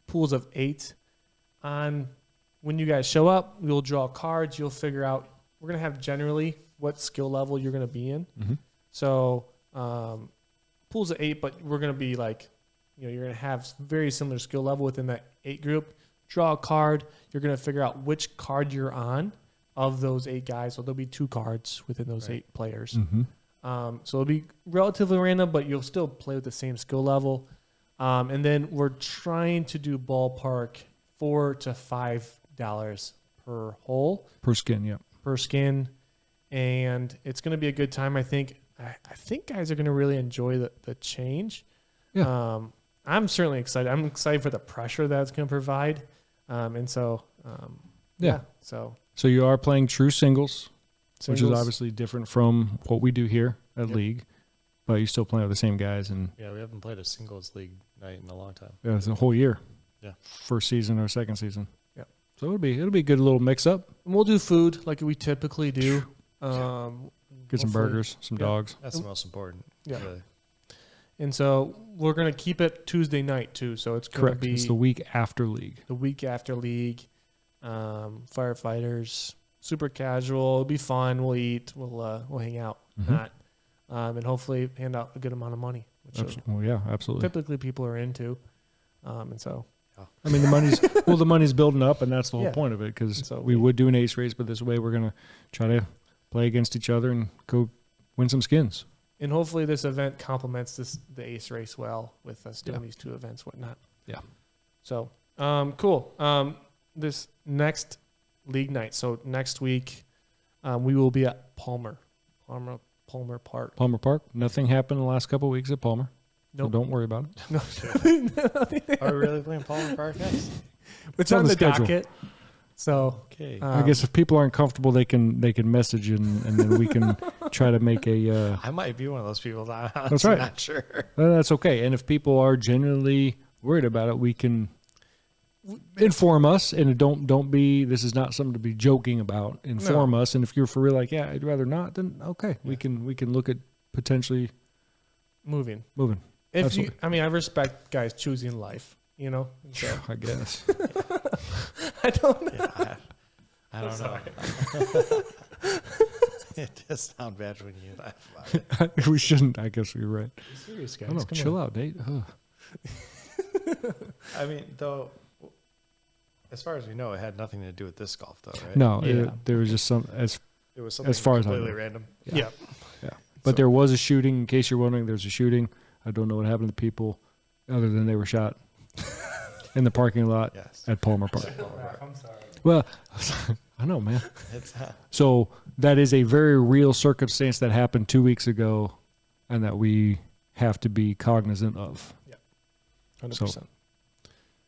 pools of 8. When you guys show up, we'll draw cards. You'll figure out. We're going to have generally what skill level you're going to be in. Mhm. So pools of 8, but we're going to be like, you're going to have very similar skill level within that 8 group. Draw a card. You're going to figure out which card you're on of those 8 guys. So there'll be 2 cards within those 8 players. Mm-hmm. So it'll be relatively random, but you'll still play with the same skill level. And then we're trying to do ballpark $4 to $5 per hole. Per skin, yeah. Per skin. And it's going to be a good time, I think. I think guys are going to really enjoy the change. Yeah. I'm certainly excited. I'm excited for the pressure that it's going to provide. And so, Yeah. So you are playing true singles, which is singles. obviously different from what we do here at League, but you're still playing with the same guys, and Yeah, we haven't played a singles league night in a long time. yeah, it's a whole year. Yeah. First season or second season. Yep. So it'll be a good little mix up. And we'll do food like we typically do. Get some Hopefully. burgers, some Yeah. dogs. That's the most important. Yeah. Really. And so we're going to keep it Tuesday night too. So it's going to Correct. be It's the week after League. the week after League. Firefighters, super casual. It'll be fun. We'll eat. We'll hang out. Mhm. And hopefully hand out a good amount of money, which Well, yeah, absolutely. typically people are into. And so I mean, the money's building up, and that's the whole Yeah. point of it. Because So we would do an ace race, but this way we're gonna try to play against each other and go win some skins. and hopefully this event complements the ace race well with us doing Yeah. these 2 events, whatnot. Yeah. So cool. This next league night. So next week, we will be at Palmer Park. Palmer Park. Nothing happened in the last couple of weeks at Palmer. So Nope. don't worry about it. Are we really playing Palmer Park next? It's on on the the schedule. docket. So Okay. I guess if people aren't comfortable, they can message and then we can try to make a. I might be one of those people. I'm That's right. not sure. That's okay. And if people are genuinely worried about it, we can inform us. And don't be. This is not something to be joking about. Inform us. And if you're for real, like, yeah, I'd rather not. Then okay, we can look at potentially moving. Absolutely. I respect guys choosing life. So I guess. I don't know. Yeah, I don't know. It does sound bad when you laugh about it. We shouldn't. I guess you're right. Be serious, I guys. don't know. Come Chill on. out, Nate. Ugh. I mean, though, as far as we know, it had nothing to do with disc golf, though, right? No, Yeah. there was just some It was something as far as I completely know. random. Yeah. But there was a shooting. In case you're wondering, there's a shooting. I don't know what happened to people, other than they were shot in the parking lot Yes. at Palmer Park. I'm sorry. Well, I know, man. It's, So that is a very real circumstance that happened 2 weeks ago, and that we have to be cognizant of. 100%.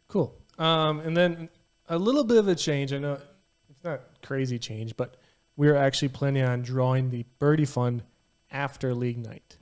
Cool. And then a little bit of a change. I know it's not crazy change, but we're actually planning on drawing the Birdie Fund after league night.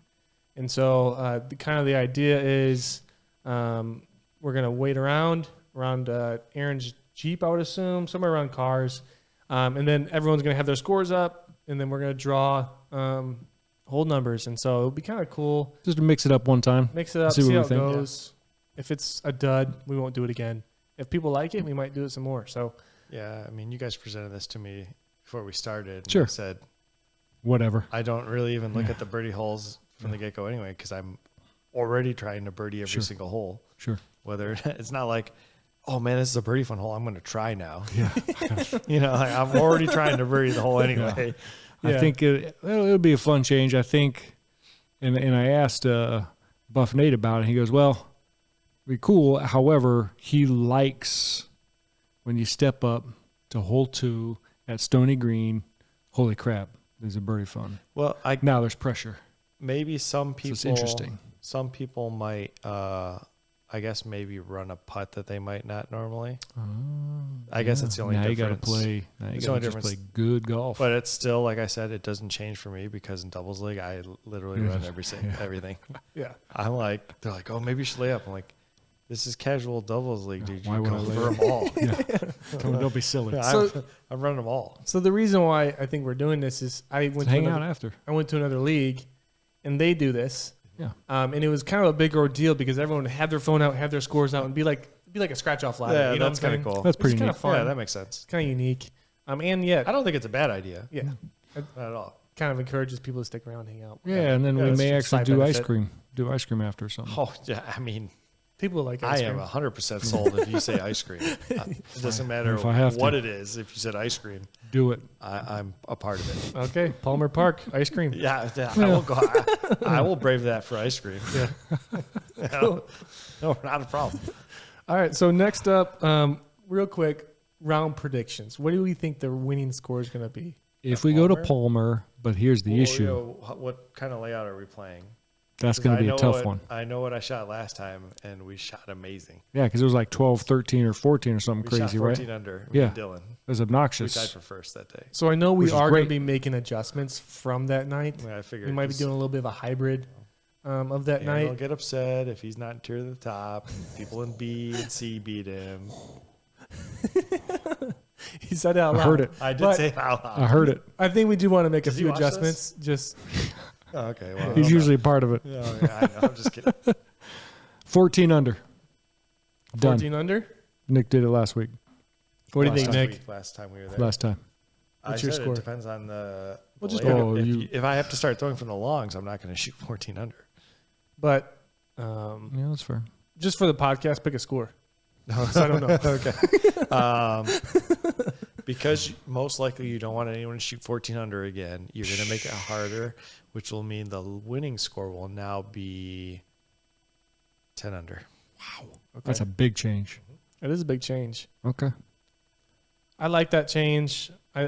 And so the idea is we're going to wait around Aaron's Jeep, I would assume, somewhere around cars. And then everyone's going to have their scores up, and then we're going to draw whole numbers. And so it'll be kind of cool. Just to mix it up one time. Mix it up, See see, what how we it think. goes. If it's a dud, we won't do it again. If people like it, we might do it some more. So yeah, I mean, you guys presented this to me before we started. And Sure. I said, Whatever. I don't really even look at the birdie holes from the get-go anyway, because I'm already trying to birdie every Sure. single hole. Sure. Whether it's not like, oh man, this is a birdie fun hole, I'm going to try now. Yeah. Like, I'm already trying to birdie the hole anyway. I think it'll be a fun change. I think, and I asked Buff Nate about it. He goes, well, it'd be cool. However, he likes when you step up to hole 2 at Stony Green. Holy crap, there's a birdie fun. Well, Now there's pressure. maybe some So people. it's interesting. Some people might, I guess, maybe run a putt that they might not normally. I guess that's the only now difference. you got to play. Now you It's got the to only just play good golf. But it's still, like I said, it doesn't change for me because in doubles league, I literally run Yeah. everything. yeah, I'm like, they're like, oh, maybe you should lay up. I'm like, this is casual doubles league, dude. Why You would I go lay for up? them all. Don't be silly. Yeah, So- I'm running them all. So the reason why I think we're doing this is I went Hang to out another, after. I went to another league, and they do this. Yeah. And it was kind of a big ordeal because everyone had their phone out, had their scores out, and be like a scratch off ladder. Yeah, you know that's what I'm kind of saying? cool. That's pretty It's kind neat. of fun. Yeah, that makes sense. It's kind of unique. And yet, I don't think it's a bad idea. yeah, Not at all. kind of encourages people to stick around and hang out. Yeah, and then Yeah, we that's may just actually side do ice benefit. cream. Do ice cream after or something. Oh, yeah. I mean, People like I ice am cream. 100% sold if you say ice cream. It doesn't matter If I have what to. it is. If you said ice cream, Do it. I'm a part of it. Okay, Palmer Park ice cream. Yeah, I will go. I will brave that for ice cream. Yeah. No, not a problem. All right. So next up, real quick, round predictions. What do we think the winning score is going to be? If we go to Palmer? Palmer, but here's the Well, issue. you know, what kind of layout are we playing? That's 'Cause going I to be a know tough what- one. I know what I shot last time, and we shot amazing. Yeah, because it was like 12, 13, or 14 or something We crazy, shot right? 14 under. Yeah. Me and Dylan. It was We obnoxious. tied for first that day. So I know we Which is are going to great. be making adjustments from that night. I mean, I figured We might be doing a little bit of a hybrid of that Aaron will night. get upset if he's not near the top. People in B and C beat him. He said it out I loud. heard it. I did But say it out loud. I heard it. I think we do want to make a Does he few watch this? adjustments. Just Oh, okay, well, He's usually a part of it. Yeah, I know. I'm just kidding. 14 under. Done. 14 under. Nick did it last week, What do you think, Last Nick? week, last time we were there. last time. What's I your said score? It depends on the. We'll just layout. go- If I have to start throwing from the longs, I'm not going to shoot 14 under. But Yeah, that's fair. just for the podcast, pick a score. So I don't know. Okay. Because most likely you don't want anyone to shoot 14 under again, you're going to make it harder, which will mean the winning score will now be 10 under. That's a big change. It is a big change. Okay. I like that change. I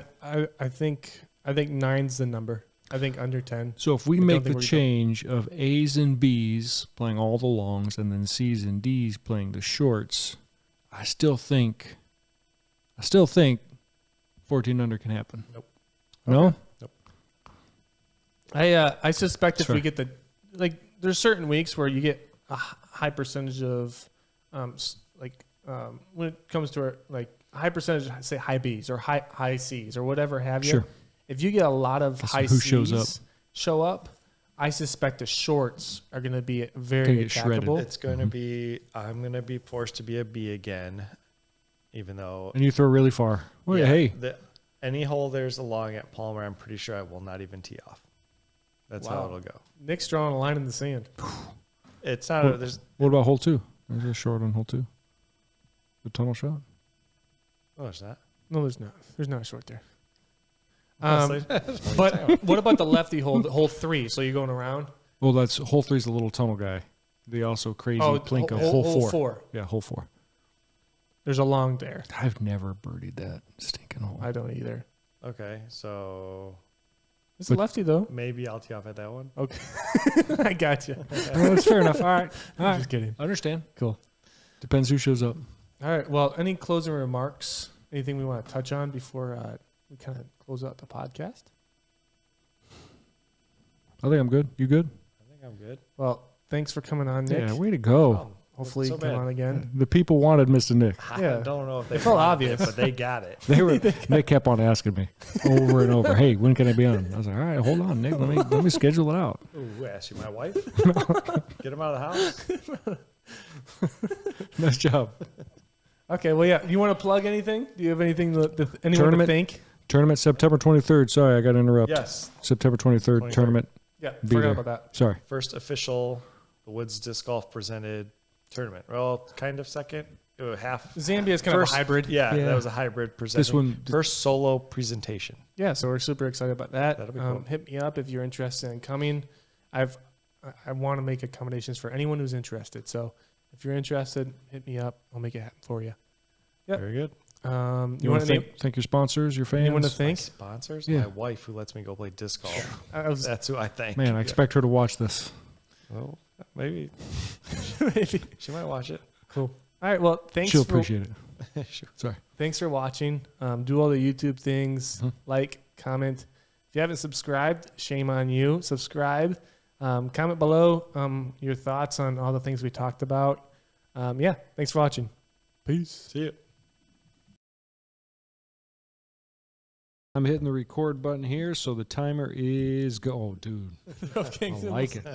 think 9's the number. I think under 10. So if we I don't make think the we're gonna- change of A's and B's playing all the longs and then C's and D's playing the shorts, I still think 14 under can happen. Nope. No? I suspect if Sure. we get there's certain weeks where you get a high percentage of when it comes to our, high percentage, say high B's or high C's or whatever have you. Sure. If you get a lot of That's high who C's shows up. I suspect the shorts are going to be Gonna very get shredded. attackable. It's going to be, I'm going to be forced to be a B again, even though. And you throw really far. Well, Yeah, hey, Any hole there's along at Palmer, I'm pretty sure I will not even tee off. That's how Wow. it'll go. Nick's drawing a line in the sand. It's not. There's What about hole 2? There's a short on hole 2. The tunnel shot. oh, there's not. No, there's not. There's not a short there. Honestly, But what about the lefty hole, hole 3? So you're going around? Well, that's hole 3's the little tunnel guy. The also crazy plink of hole 4. Yeah, hole 4. There's a long there. I've never birdied that stinking hole. I don't either. okay, so It's a lefty though. maybe I'll tee off at that one. Okay, I got you. Well, that's fair enough. All right. All right. Just kidding. Understand. Cool. Depends who shows up. All right. Well, any closing remarks? Anything we want to touch on before we kind of close out the podcast? I think I'm good. You good? I think I'm good. Well, thanks for coming on, Nick. Yeah, way to go. Oh, Hopefully, so you come bad. on again. The people wanted Mr. Nick. Yeah. I don't know if they It's all wanted obvious. it, but they got it. They kept on asking me over and over, hey, when can I be on? I was like, all right, hold on, Nick. Let me schedule it out. Ooh, ask you my wife? Get him out of the house? Nice job. Okay. Well, yeah. You want to plug anything? Do you have anything that anyone to Tournament? think? Tournament September 23rd. Sorry, I got to interrupt. Yes. September 23rd 23rd. tournament. Yeah. Be Forgot there. about that. Sorry. First official the Woods Disc Golf presented tournament. Well, kind of second. Half. Zambia is kind First, of a hybrid. Yeah, Yeah. that was a hybrid presenting. This one, First solo presentation. Yeah, so we're super excited about that. That'll be cool. Hit me up if you're interested in coming. I want to make accommodations for anyone who's interested. So if you're interested, hit me up. I'll make it happen for you. Yep. Very good. You you want want to to thank your sponsors, your fans? anyone to My thank? sponsors? Yeah. My wife who lets me go play disc golf. I was That's who I thank. Man, I expect her to watch this. Well, maybe maybe she might watch it. cool. All right. Well, thanks. She'll for, appreciate it. Sure. Sorry. Thanks for watching. Do all the YouTube things. Mhm. Like, comment. If you haven't subscribed, shame on you. Subscribe. Comment below your thoughts on all the things we talked about. Yeah. Thanks for watching. Peace. See you. I'm hitting the record button here, so the timer is go. Oh, dude, Okay, I like it.